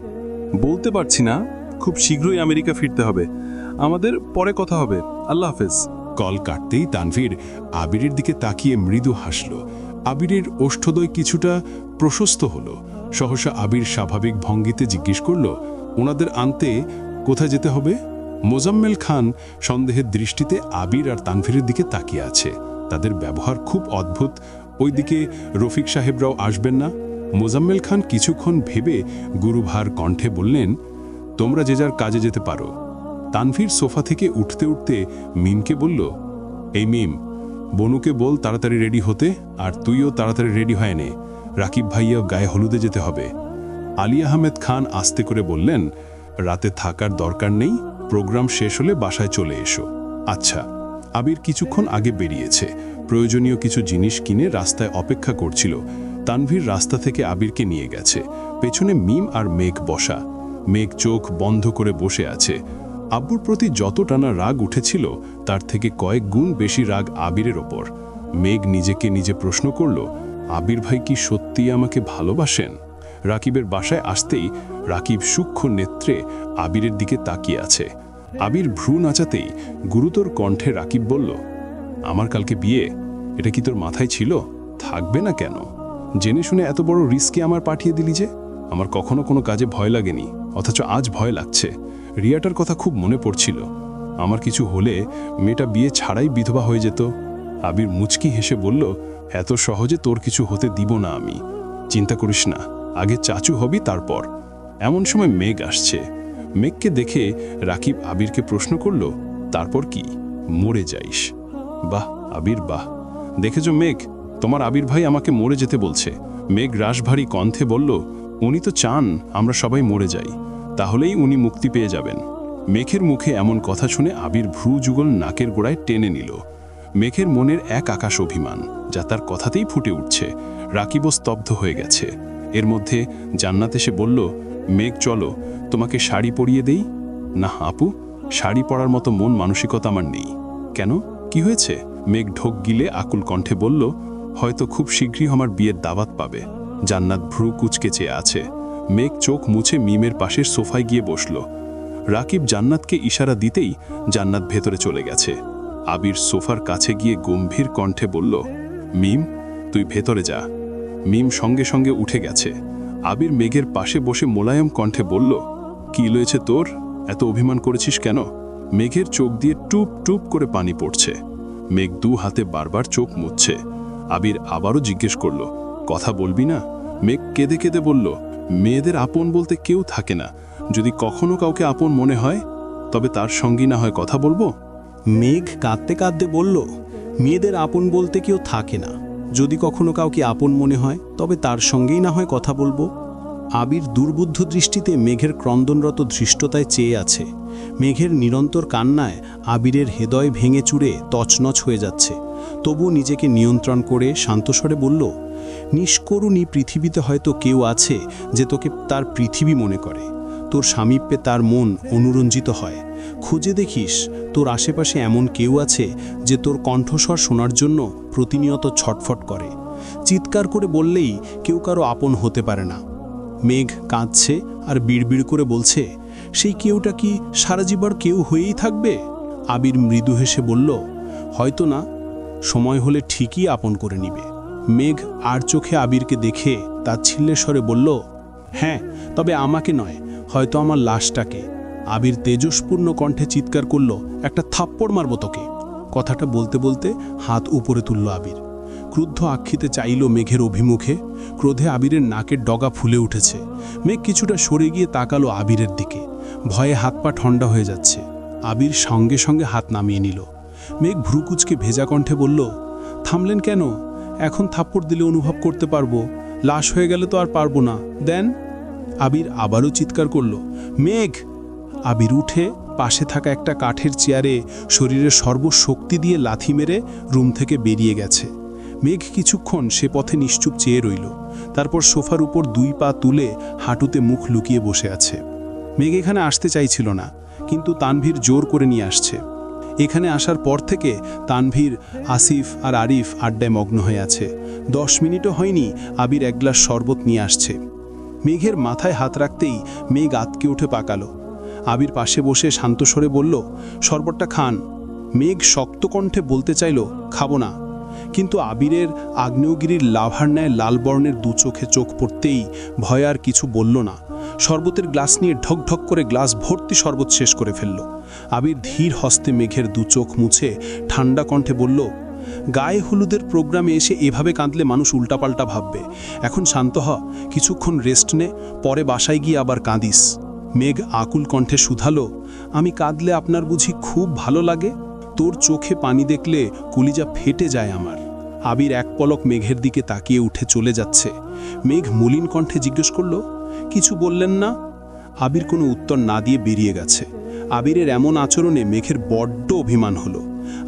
বলতে পারছি না, খুব শীঘ্রই আমেরিকা ফিরতে হবে। আমাদের পরে কথা হবে, আল্লাহ হাফেজ। কল কাটতেই তানভীর আবিরের দিকে তাকিয়ে মৃদু হাসল। আবিরের ওষ্ঠদ্বয় কিছুটা প্রশস্ত হলো। সহসা আবির স্বাভাবিক ভঙ্গিতে জিজ্ঞেস করল, ওনাদের আনতে কোথায় যেতে হবে? মোজাম্মেল খান সন্দেহের দৃষ্টিতে আবির আর তানভীরের দিকে তাকিয়ে আছে। তাদের ব্যবহার খুব অদ্ভুত। ওইদিকে রফিক সাহেবরাও আসবেন না? মোজাম্মেল খান কিছুক্ষণ ভেবে গুরুভার কণ্ঠে বললেন, তোমরা যে যার কাজে যেতে পারো। তানভীর সোফা থেকে উঠতে উঠতে মিমকে বলল, এই মিম, বনুকে বল তাড়াতাড়ি রেডি হতে, আর তুইও তাড়াতাড়ি রেডি হয়ে নে, রাকিব ভাইয়া গায়ে হলুদে যেতে হবে। আলী আহমেদ খান আস্তে করে বললেন, রাতে থাকার দরকার নেই, প্রোগ্রাম শেষ হলে বাসায় চলে এসো। আচ্ছা। আবির কিছুক্ষণ আগে বেরিয়েছে, প্রয়োজনীয় কিছু জিনিস কিনে রাস্তায় অপেক্ষা করছিল। তানভীর রাস্তা থেকে আবিরকে নিয়ে গেছে। পেছনে মিম আর মেঘ বসা। মেঘ চোখ বন্ধ করে বসে আছে। আব্বুর প্রতি যত টানা রাগ উঠেছিল তার থেকে কয়েক গুণ বেশি রাগ আবিরের ওপর। মেঘ নিজেকে নিজে প্রশ্ন করল, আবির ভাই কি সত্যি আমাকে ভালোবাসেন? রাকিবের বাসায় আসতেই রাকিব সূক্ষ্ম নেত্রে আবিরের দিকে তাকিয়ে আছে। আবির ভ্রু নাচাতেই গুরুতর কণ্ঠে রাকিব বলল, আমার কালকে বিয়ে, এটা কি তোর মাথায় ছিল? থাকবে না কেন? জেনে শুনে এত বড় রিস্কে আমার পাঠিয়ে দিলি যে? আমার কখনো কোনো কাজে ভয় লাগেনি, অথচ আজ ভয় লাগছে। রিয়াটার কথা খুব মনে পড়ছিল। আমার কিছু হলে মেয়েটা বিয়ে ছাড়াই বিধবা হয়ে যেত। আবির মুচকি হেসে বলল, এত সহজে তোর কিছু হতে দিব না আমি। চিন্তা করিস না, আগে চাচু হবি তারপর। এমন সময় মেঘ আসছে। মেঘকে দেখে রাকিব আবিরকে প্রশ্ন করল, তারপর কি? মরে যাইস? বাহ আবির বাহ। দেখেছ মেঘ, তোমার আবির ভাই আমাকে মরে যেতে বলছে। মেঘ রাশভারী কণ্ঠে বলল, উনি তো চান আমরা সবাই মরে যাই, তাহলেই উনি মুক্তি পেয়ে যাবেন। মেঘের মুখে এমন কথা শুনে আবির ভ্রু যুগল নাকের গোড়ায় টেনে নিল। মেঘের মনের এক আকাশ অভিমান, যা তার কথাতেই ফুটে উঠছে। রাকিবও স্তব্ধ হয়ে গেছে। এর মধ্যে জান্নাত এসে বলল, মেঘ চলো, তোমাকে শাড়ি পরিয়ে দেই। না আপু, শাড়ি পরার মতো মন মানসিকতা আমার নেই। কেন, কি হয়েছে? মেঘ ঢোক গিলে আকুল কণ্ঠে বলল, হয়তো খুব শীঘ্রই আমার বিয়ের দাওয়াত পাবে। জান্নাত ভ্রু কুচকে চেয়ে আছে। মেঘ চোখ মুছে মিমের পাশের সোফায় গিয়ে বসল। রাকিব জান্নাতকে ইশারা দিতেই জান্নাত ভেতরে চলে গেছে। আবির সোফার কাছে গিয়ে গম্ভীর কণ্ঠে বলল, মিম তুই ভেতরে যা। মিম সঙ্গে সঙ্গে উঠে গেছে। আবির মেঘের পাশে বসে মোলায়েম কণ্ঠে বলল, কি লয়েছে তোর? এত অভিমান করেছিস কেন? মেঘের চোখ দিয়ে টুপ টুপ করে পানি পড়ছে। মেঘ দু হাতে বারবার চোখ মুছছে। আবির আবারও জিজ্ঞেস করল, কথা বলবি না? মেঘ কেঁদে কেঁদে বলল, মেয়েদের আপন বলতে কেউ থাকে না। যদি কখনো কাউকে আপন মনে হয়, তবে তার সঙ্গী না হয় কথা বলবো। মেঘ কাঁদতে কাঁদতে বলল, মেয়েদের আপন বলতে কেউ থাকে না। যদি কখনো কাউকে আপন মনে হয়, তবে তার সঙ্গেই না হয় কথা বলবো। আবির দুর্বুদ্ধ দৃষ্টিতে মেঘের ক্রন্দনরত ধৃষ্টতায় চেয়ে আছে। মেঘের নিরন্তর কান্নায় আবিরের হৃদয় ভেঙে চুরে তছনছ হয়ে যাচ্ছে। তবু নিজেকে নিয়ন্ত্রণ করে শান্তস্বরে বলল, নিষ্করুণী পৃথিবীতে হয়তো কেউ আছে যে তোকে তার পৃথিবী মনে করে। তোর সামীপ্যে তার মন অনুরঞ্জিত হয়। খুঁজে দেখিস, তোর আশেপাশে এমন কেউ আছে যে তোর কণ্ঠস্বর শোনার জন্য প্রতিনিয়ত ছটফট করে। চিৎকার করে বললেই কেউ কারো আপন হতে পারে না। মেঘ কাঁদছে আর বিড়বিড় করে বলছে, সেই কেউটা কি সারা জীবন কেউ হয়েই থাকবে? আবির মৃদু হেসে বলল, হয়তো না, সময় হলে ঠিকই আপন করে নিবে। মেঘ আর চোখে আবিরকে দেখে তাচ্ছিল্যের স্বরে বলল, হ্যাঁ, তবে আমাকে নয়, হয়তো আমার লাশটাকে। আবির তেজস্পূর্ণ কণ্ঠে চিৎকার করল, একটা থাপ্পড় মারব তোকে। কথাটা বলতে বলতে হাত উপরে তুলল আবির। ক্রুদ্ধ আক্ষিতে চাইল মেঘের অভিমুখে। ক্রোধে আবিরের নাকের ডগা ফুলে উঠেছে। মেঘ কিছুটা সরে গিয়ে তাকালো আবিরের দিকে। ভয়ে হাত পা ঠান্ডা হয়ে যাচ্ছে। আবির সঙ্গে সঙ্গে হাত নামিয়ে নিল। মেঘ ভ্রুকুচকে ভেজা কণ্ঠে বলল, থামলেন কেন? এখন থাপ্পড় দিলে অনুভব করতে পারবো, লাশ হয়ে গেলে তো আর পারবো না, দেন। আবির আবারও চিৎকার করল, মেঘ! আবির উঠে পাশে থাকা একটা কাঠের চেয়ারে শরীরের সর্বশক্তি দিয়ে লাথি মেরে রুম থেকে বেরিয়ে গেছে। মেঘ কিছুক্ষণ সে পথে নিশ্চুপ চেয়ে রইল। তারপর সোফার উপর দুই পা তুলে হাঁটুতে মুখ লুকিয়ে বসে আছে। মেঘ এখানে আসতে চাইছিল না, কিন্তু তানভীর জোর করে নিয়ে আসছে। এখানে আসার পর থেকে তানভীর, আসিফ আর আরিফ আড্ডায় মগ্ন হয়ে আছে। 10 মিনিটও হয়নি আবির এক গ্লাস শরবত নিয়ে আসছে। মেঘের মাথায় হাত রাখতেই মেঘ আতকে উঠে পাকালো। আবির পাশে বসে শান্তস্বরে বলল, শরবতটা খান। মেঘ শক্ত কণ্ঠে বলতে চাইল, খাবো না। কিন্তু আবিরের আগ্নেয়গিরির লাভার ন্যায় লাল বর্ণের দু চোখে চোখ পড়তেই ভয় আর কিছু বলল না। শরবতের গ্লাস নিয়ে ঢকঢক করে গ্লাস ভর্তি শরবত শেষ করে ফেলল। আবির ধীর হস্তে মেঘের দু চোখ মুছে ঠান্ডা কণ্ঠে বলল, গায়ে হলুদের প্রোগ্রামে এসে এভাবে কাঁদলে মানুষ উল্টাপাল্টা ভাববে। এখন শান্ত হ, কিছুক্ষণ রেস্ট নে, পরে বাসায় গিয়ে আবার কাঁদিস। মেঘ আকুল কণ্ঠে শুধালো, আমি কাঁদলে আপনার বুঝি খুব ভালো লাগে? তোর চোখে পানি দেখলে কলিজা ফেটে যায় আমার। আবির এক পলক মেঘের দিকে তাকিয়ে উঠে চলে যাচ্ছে। মেঘ মলিন কণ্ঠে জিজ্ঞেস করল, কিছু বললেন না? আবির কোনো উত্তর না দিয়ে বেরিয়ে গেছে। আবিরের এমন আচরণে মেঘের বড্ড অভিমান হলো।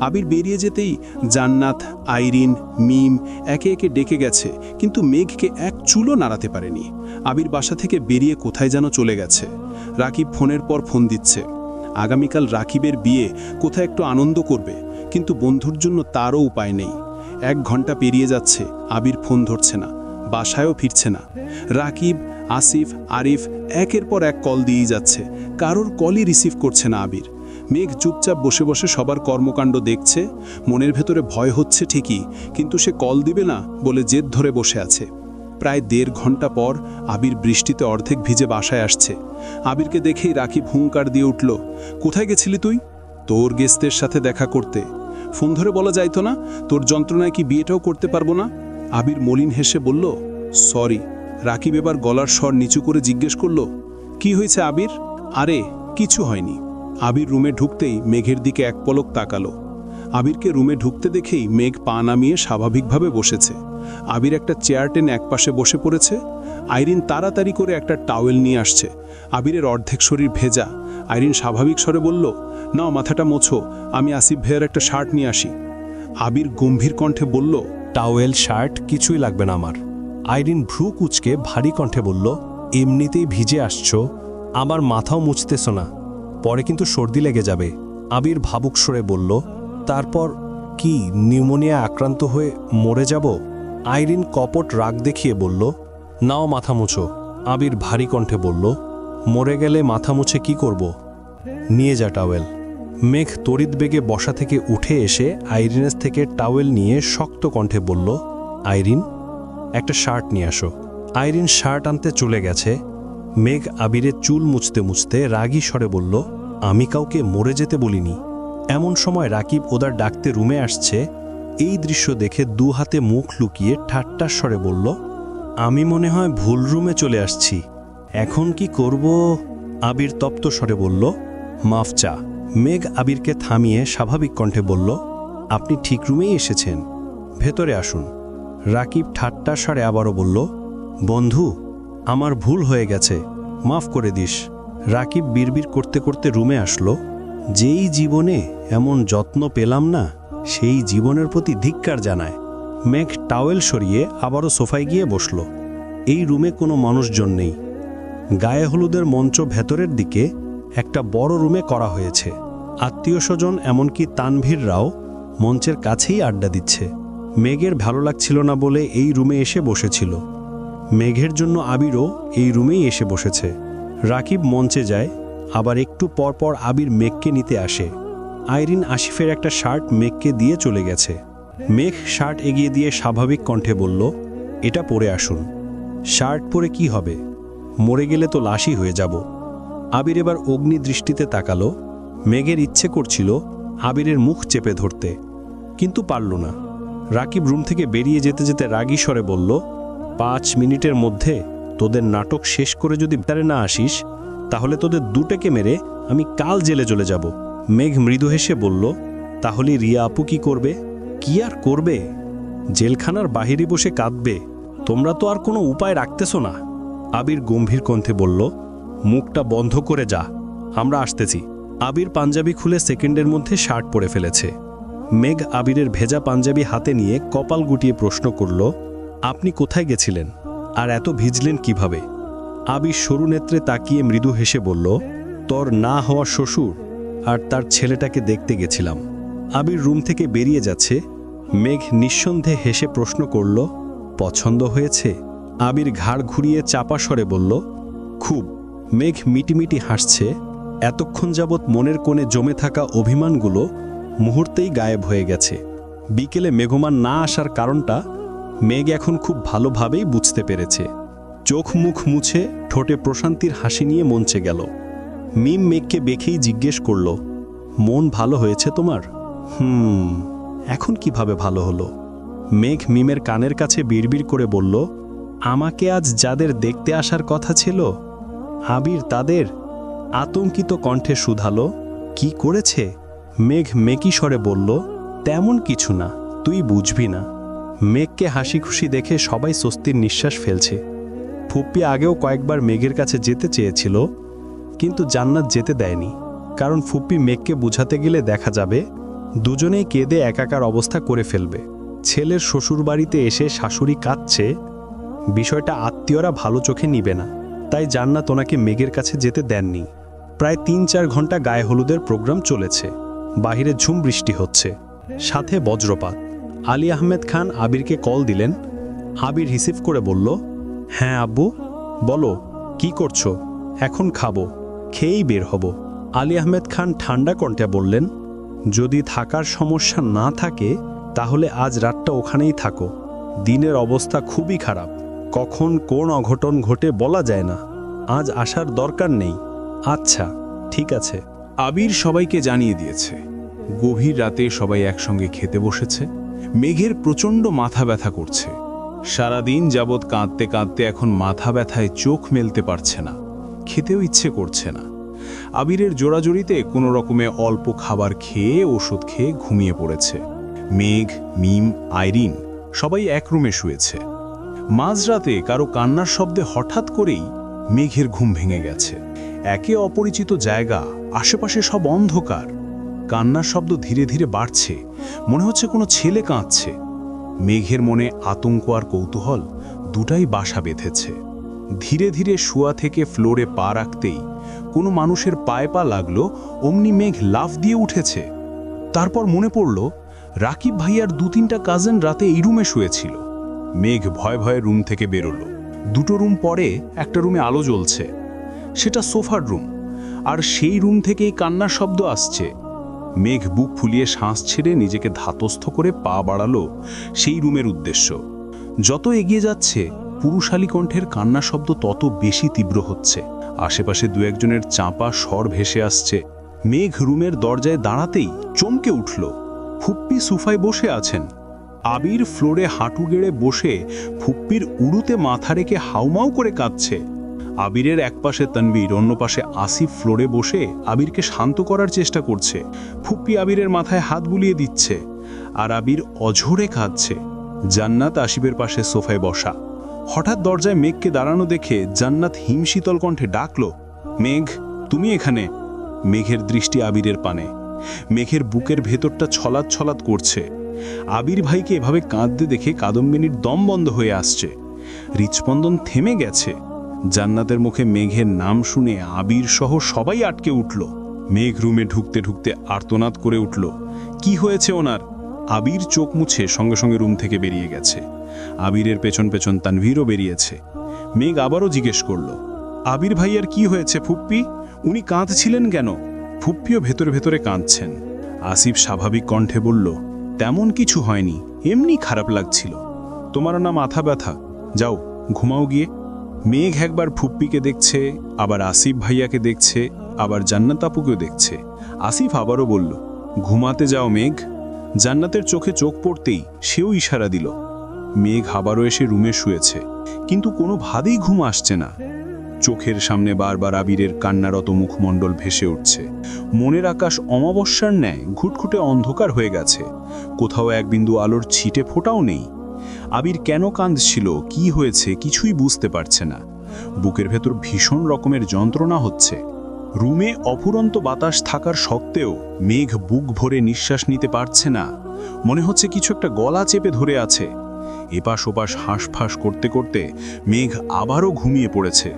আবির বেরিয়ে যেতেই জান্নাত, আইরিন, মিম একে একে ডেকে গেছে, কিন্তু মেঘকে এক চুলও নাড়াতে পারেনি। আবির বাসা থেকে বেরিয়ে কোথায় যেন চলে গেছে। রাকিব ফোনের পর ফোন দিচ্ছে। আগামীকাল রাকিবের বিয়ে, কোথায় একটু আনন্দ করবে, কিন্তু বন্ধুর জন্য তারও উপায় নেই। 1 ঘন্টা পেরিয়ে যাচ্ছে, আবির ফোন ধরছে না, বাসায়ও ফিরছে না। রাকিব, আসিফ, আরিফ একের পর এক কল দিয়েই যাচ্ছে, কারোর কলই রিসিভ করছে না আবির। মেঘ চুপচাপ বসে বসে সবার কর্মকাণ্ড দেখছে। মনের ভেতরে ভয় হচ্ছে ঠিকই, কিন্তু সে কল দিবে না বলে জেদ ধরে বসে আছে। প্রায় 1.5 ঘন্টা পর আবির বৃষ্টিতে অর্ধেক ভিজে বাসায় আসছে। আবিরকে দেখেই রাকিব হুঙ্কার দিয়ে উঠল, কোথায় গেছিলি তুই? তোর গেস্টের সাথে দেখা করতে। ফোন ধরে বলা যাইতো না, তোর যন্ত্রণায় কি বিয়েটাও করতে পারবো না? আবির মলিন হেসে বলল, সরি। রাকিব এবার গলার স্বর নিচু করে জিজ্ঞেস করল, কি হয়েছে আবির? আরে কিছু হয়নি। আবির রুমে ঢুকতেই মেঘের দিকে এক পলক তাকালো। আবিরকে রুমে ঢুকতে দেখেই মেঘ পা নামিয়ে স্বাভাবিকভাবে বসেছে। আবির একটা চেয়ার টেনে একপাশে বসে পড়েছে। আইরিন তাড়াতাড়ি করে একটা টাওয়েল নিয়ে আসছে। আবিরের অর্ধেক শরীর ভেজা। আইরিন স্বাভাবিক স্বরে বলল, নাও মাথাটা মোছো, আমি আসিফ ভাইয়ের একটা শার্ট নিয়ে আসি। আবির গম্ভীর কণ্ঠে বলল, টাওয়েল, শার্ট কিছুই লাগবে না আমার। আইরিন ভ্রু কুচকে ভারী কণ্ঠে বলল, এমনিতেই ভিজে আসছো, আমার মাথাও মুছতেছ না, পরে কিন্তু সর্দি লেগে যাবে। আবির ভাবুক স্বরে বলল, তারপর কি নিউমোনিয়া আক্রান্ত হয়ে মরে যাব? আইরিন কপট রাগ দেখিয়ে বলল, নাও মাথা মুছো। আবির ভারী কণ্ঠে বলল, মরে গেলে মাথা মুছে কি করব? নিয়ে যা টাওয়েল। মেঘ তড়িৎ বেগে বসা থেকে উঠে এসে আইরিনের থেকে টাওয়েল নিয়ে শক্ত কণ্ঠে বলল, আইরিন, একটা শার্ট নিয়ে আসো। আইরিন শার্ট আনতে চলে গেছে। মেঘ আবিরের চুল মুছতে মুছতে রাগী স্বরে বলল, আমি কাউকে মরে যেতে বলিনি। এমন সময় রাকিব ওদের ডাকতে রুমে আসছে। এই দৃশ্য দেখে 2 হাতে মুখ লুকিয়ে ঠাট্টার স্বরে বলল, আমি মনে হয় ভুল রুমে চলে আসছি, এখন কি করব? আবির তপ্ত স্বরে বলল, মাফ চা। মেঘ আবিরকে থামিয়ে স্বাভাবিক কণ্ঠে বলল, আপনি ঠিক রুমেই এসেছেন, ভেতরে আসুন। রাকিব ঠাট্টার স্বরে আবারও বলল, বন্ধু, আমার ভুল হয়ে গেছে, মাফ করে দিস। রাকিব বিড়বিড় করতে করতে রুমে আসলো। যেই জীবনে এমন যত্ন পেলাম না, সেই জীবনের প্রতি ধিক্কার জানায়। মেঘ টাওয়েল সরিয়ে আবারও সোফায় গিয়ে বসল। এই রুমে কোনো মানুষজন নেই। গায়ে হলুদের মঞ্চ ভেতরের দিকে একটা বড় রুমে করা হয়েছে। আত্মীয় স্বজন এমনকি তানভীররাও মঞ্চের কাছেই আড্ডা দিচ্ছে। মেঘের ভালো লাগছিল না বলে এই রুমে এসে বসেছিল। মেঘের জন্য আবিরও এই রুমেই এসে বসেছে। রাকিব মঞ্চে যায়, আবার একটু পর পর আবির মেঘকে নিতে আসে। আইরিন আসিফের একটা শার্ট মেঘকে দিয়ে চলে গেছে। মেঘ শার্ট এগিয়ে দিয়ে স্বাভাবিক কণ্ঠে বলল, এটা পরে আসুন। শার্ট পরে কি হবে? মরে গেলে তো লাশই হয়ে যাব। আবির এবার অগ্নি দৃষ্টিতে তাকালো। মেঘের ইচ্ছে করছিল আবিরের মুখ চেপে ধরতে, কিন্তু পারল না। রাকিব রুম থেকে বেরিয়ে যেতে যেতে রাগী স্বরে বলল, 5 মিনিটের মধ্যে তোদের নাটক শেষ করে যদি ভিতরে না আসিস, তাহলে তোদের দুটোকে মেরে আমি কাল জেলে চলে যাব। মেঘ মৃদু হেসে বলল, তাহলে রিয়া আপু কি করবে? কি আর করবে? জেলখানার বাহিরে বসে কাঁদবে। তোমরা তো আর কোনো উপায় রাখতেছ না। আবির গম্ভীর কণ্ঠে বলল, মুখটা বন্ধ করে যা, আমরা আসতেছি। আবির পাঞ্জাবি খুলে সেকেন্ডের মধ্যে শার্ট পরে ফেলেছে। মেঘ আবিরের ভেজা পাঞ্জাবি হাতে নিয়ে কপাল গুটিয়ে প্রশ্ন করল, আপনি কোথায় গেছিলেন আর এত ভিজলেন কিভাবে? আবির সরু নেত্রে তাকিয়ে মৃদু হেসে বলল, তোর না হওয়া শ্বশুর আর তার ছেলেটাকে দেখতে গেছিলাম। আবির রুম থেকে বেরিয়ে যাচ্ছে। মেঘ নিঃসন্দেহে হেসে প্রশ্ন করল, পছন্দ হয়েছে? আবির ঘাড় ঘুরিয়ে চাপা স্বরে বলল, খুব। মেঘ মিটিমিটি হাসছে। এতক্ষণ যাবৎ মনের কোণে জমে থাকা অভিমানগুলো মুহূর্তেই গায়েব হয়ে গেছে। বিকেলে মেঘমান না আসার কারণটা মেঘ এখন খুব ভালোভাবেই বুঝতে পেরেছে। চোখ মুখ মুছে ঠোঁটে প্রশান্তির হাসি নিয়ে মঞ্চে গেল। মিম মেঘকে দেখেই জিজ্ঞেস করল, মন ভালো হয়েছে তোমার? এখন কিভাবে ভালো হলো? মেঘ মিমের কানের কাছে বিড়বিড় করে বলল, আমাকে আজ যাদের দেখতে আসার কথা ছিল আবির তাদের। আতঙ্কিত কণ্ঠে শুধালো, কি করেছে? মেঘ মেকি স্বরে বলল, তেমন কিছু না, তুই বুঝবি না। মেঘকে হাসি খুশি দেখে সবাই স্বস্তির নিঃশ্বাস ফেলছে। ফুপ্পি আগেও কয়েকবার মেঘের কাছে যেতে চেয়েছিল, কিন্তু জান্নাত যেতে দেয়নি, কারণ ফুপ্পি মেঘকে বুঝাতে গেলে দেখা যাবে দুজনেই কেঁদে একাকার অবস্থা করে ফেলবে। ছেলের শ্বশুরবাড়িতে এসে শাশুড়ি কাঁদছে, বিষয়টা আত্মীয়রা ভালো চোখে নিবে না, তাই জান্নাত ওনাকে মেঘের কাছে যেতে দেননি। প্রায় ৩-৪ ঘন্টা গায়ে হলুদের প্রোগ্রাম চলেছে। বাহিরে ঝুম বৃষ্টি হচ্ছে, সাথে বজ্রপাত। আলী আহমেদ খান আবিরকে কল দিলেন। আবির রিসিভ করে বলল, হ্যাঁ আব্বু বলো, কি করছো? এখন খাবো, খেয়েই বের হব। আলী আহমেদ খান ঠান্ডা কণ্ঠে বললেন, যদি থাকার সমস্যা না থাকে তাহলে আজ রাতটা ওখানেই থাকো। দিনের অবস্থা খুবই খারাপ, কখন কোন অঘটন ঘটে বলা যায় না। আজ আসার দরকার নেই। আচ্ছা ঠিক আছে। আবির সবাইকে জানিয়ে দিয়েছে। গভীর রাতে সবাই একসঙ্গে খেতে বসেছে। মেঘের প্রচণ্ড মাথা ব্যথা করছে। সারাদিন যাবৎ কাঁদতে কাঁদতে এখন মাথা ব্যথায় চোখ মেলতে পারছে না, খেতেও ইচ্ছে করছে না। আবিরের জোড়াজড়িতে কোনো রকমে অল্প খাবার খেয়ে ওষুধ খেয়ে ঘুমিয়ে পড়েছে। মেঘ, মিম, আইরিন সবাই এক রুমে শুয়েছে। মাঝরাতে কারো কান্নার শব্দে হঠাৎ করেই মেঘের ঘুম ভেঙে গেছে। একে অপরিচিত জায়গা, আশেপাশে সব অন্ধকার। কান্নার শব্দ ধীরে ধীরে বাড়ছে, মনে হচ্ছে কোনো ছেলে কাঁদছে। মেঘের মনে আতঙ্ক আর কৌতূহল দুটাই বাসা বেঁধেছে। ধীরে ধীরে শোয়া থেকে ফ্লোরে পা রাখতেই কোনো মানুষের পায়ে পা লাগলো, অমনি মেঘ লাফ দিয়ে উঠেছে। তারপর মনে পড়ল রাকিব ভাইয়ার 2-3টা কাজিন রাতে এই রুমে শুয়েছিল। মেঘ ভয়ে ভয়ে রুম থেকে বেরোলো। 2টো রুম পরে একটা রুমে আলো জ্বলছে, সেটা সোফার রুম, আর সেই রুম থেকেই কান্নার শব্দ আসছে। মেঘ বুক ফুলিয়ে শ্বাস ছেড়ে নিজেকে ধাতস্থ করে পা বাড়ালো সেই রুমের উদ্দেশ্য। যত এগিয়ে যাচ্ছে পুরুষালী কণ্ঠের কান্না শব্দ তত বেশি তীব্র হচ্ছে। আশেপাশে 2-1জনের চাপা স্বর ভেসে আসছে। মেঘ রুমের দরজায় দাঁড়াতেই চমকে উঠল। ফুপ্পি সোফায় বসে আছেন। আবির ফ্লোরে হাঁটু গেড়ে বসে ফুপ্পির উড়ুতে মাথা রেখে হাউমাউ করে কাঁদছে। আবিরের একপাশে তানভীর, অন্য পাশে আসিফ ফ্লোরে বসে আবিরকে শান্ত করার চেষ্টা করছে। ফুপ্পি আবিরের মাথায় হাত বুলিয়ে দিচ্ছে, আর আবির অঝরে কাঁদছে। জান্নাত আসিফের পাশে সোফায় বসা। হঠাৎ দরজায় মেঘকে দাঁড়ানো দেখে জান্নাত হিমশীতল কণ্ঠে ডাকল, মেঘ তুমি এখানে। মেঘের দৃষ্টি আবিরের পানে। মেঘের বুকের ভেতরটা ছলাৎ ছলাৎ করছে। আবির ভাইকে এভাবে কাঁদতে দেখে কাদম্বিনীর দম বন্ধ হয়ে আসছে। হৃৎস্পন্দন থেমে গেছে। জান্নাতের মুখে মেঘের নাম শুনে আবির সহ সবাই আটকে উঠল। মেঘ রুমে ঢুকতে ঢুকতে আর্তনাদ করে উঠল, কি হয়েছে ওনার? আবির চোখ মুছে সঙ্গে সঙ্গে রুম থেকে বেরিয়ে গেছে। আবিরের পেছন পেছন তানভীরও বেরিয়েছে। মেঘ আবারও জিজ্ঞেস করল, আবির ভাইয়ার কি হয়েছে ফুপ্পি? উনি কাঁদছিলেন কেন? ফুপ্পিও ভেতরে ভেতরে কাঁদছেন। আসিফ স্বাভাবিক কণ্ঠে বলল, তেমন কিছু হয়নি, এমনি খারাপ লাগছিল। তোমার না মাথা ব্যথা, যাও ঘুমাও গিয়ে। মেঘ একবার ফুপ্পিকে দেখছে, আবার আসিফ ভাইয়াকে দেখছে, আবার জান্নাত আপুকেও দেখছে। আসিফ আবারও বলল, ঘুমাতে যাও মেঘ। জান্নাতের চোখে চোখ পড়তেই সেও ইশারা দিল। মেঘ আবারও এসে রুমে শুয়েছে, কিন্তু কোনোভাবেই ঘুম আসছে না। চোখের সামনে বারবার আবিরের কান্নারত মুখমণ্ডল ভেসে উঠছে। মনের আকাশ অমাবস্যার ন্যায় ঘুটঘুটে অন্ধকার হয়ে গেছে। কোথাও এক বিন্দু আলোর ছিটে ফোটাও নেই। আবির কেন কাঁদছিল, কি হয়েছে কিছুই বুঝতে পারছে না। বুকের ভেতর ভীষণ রকমের যন্ত্রণা হচ্ছে। রুমে অফুরন্ত বাতাস থাকার সত্ত্বেও মেঘ বুক ভরে নিঃশ্বাস নিতে পারছে না। মনে হচ্ছে কিছু একটা গলা চেপে ধরে আছে। এপাশ ওপাশ হাঁসফাঁস করতে করতে মেঘ আবারও ঘুমিয়ে পড়েছে।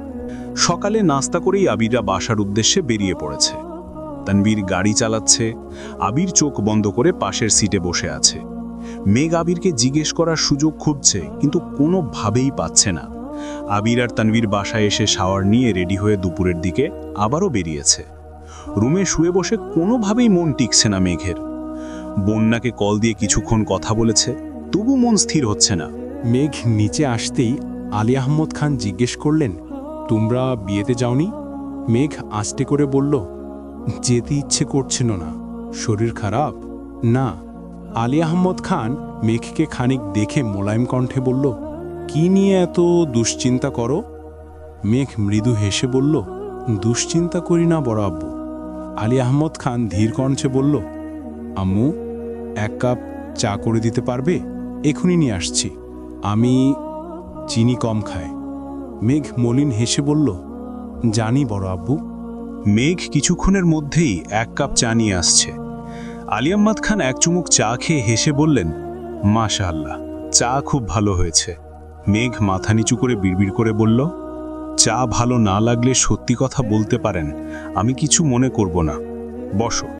সকালে নাস্তা করেই আবিররা বাসার উদ্দেশ্যে বেরিয়ে পড়েছে। তানভীর গাড়ি চালাচ্ছে, আবির চোখ বন্ধ করে পাশের সিটে বসে আছে। মেঘ আবিরকে জিজ্ঞেস করার সুযোগ খুঁজছে, কিন্তু কোনোভাবেই পাচ্ছে না। আবির আর তানভীর বাসায় এসে শাওয়ার নিয়ে রেডি হয়ে দুপুরের দিকে আবারও বেরিয়েছে। রুমে শুয়ে বসে কোনোভাবেই মন টিকছে না মেঘের। বন্যাকে কল দিয়ে কিছুক্ষণ কথা বলেছে, তবু মন স্থির হচ্ছে না। মেঘ নিচে আসতেই আলী আহমদ খান জিজ্ঞেস করলেন, তোমরা বিয়েতে যাওনি? মেঘ আস্তে করে বলল, যেতে ইচ্ছে করছিল না। শরীর খারাপ? না। আলী আহমদ খান মেঘকে খানিক দেখে মোলায়েম কণ্ঠে বলল, কি নিয়ে এত দুশ্চিন্তা করো? মেঘ মৃদু হেসে বলল, দুশ্চিন্তা করি না বড় আব্বু। আলী আহমদ খান ধীর কণ্ঠে বলল, আম্মু, 1 কাপ চা করে দিতে পারবে? এখনই নিয়ে আসছি। আমি চিনি কম খাই। মেঘ মলিন হেসে বলল, জানি বড় আব্বু। মেঘ কিছুক্ষণের মধ্যেই 1 কাপ চা নিয়ে আসছে। আলী আহমদ খান এক চুমুক চা খেয়ে হেসে বললেন, মাশাআল্লাহ, চা খুব ভালো হয়েছে। মেঘ মাথা নিচু করে বিড়বিড় করে বলল, চা ভালো না লাগলে সত্যি কথা বলতে পারেন, আমি কিছু মনে করব না, বসো।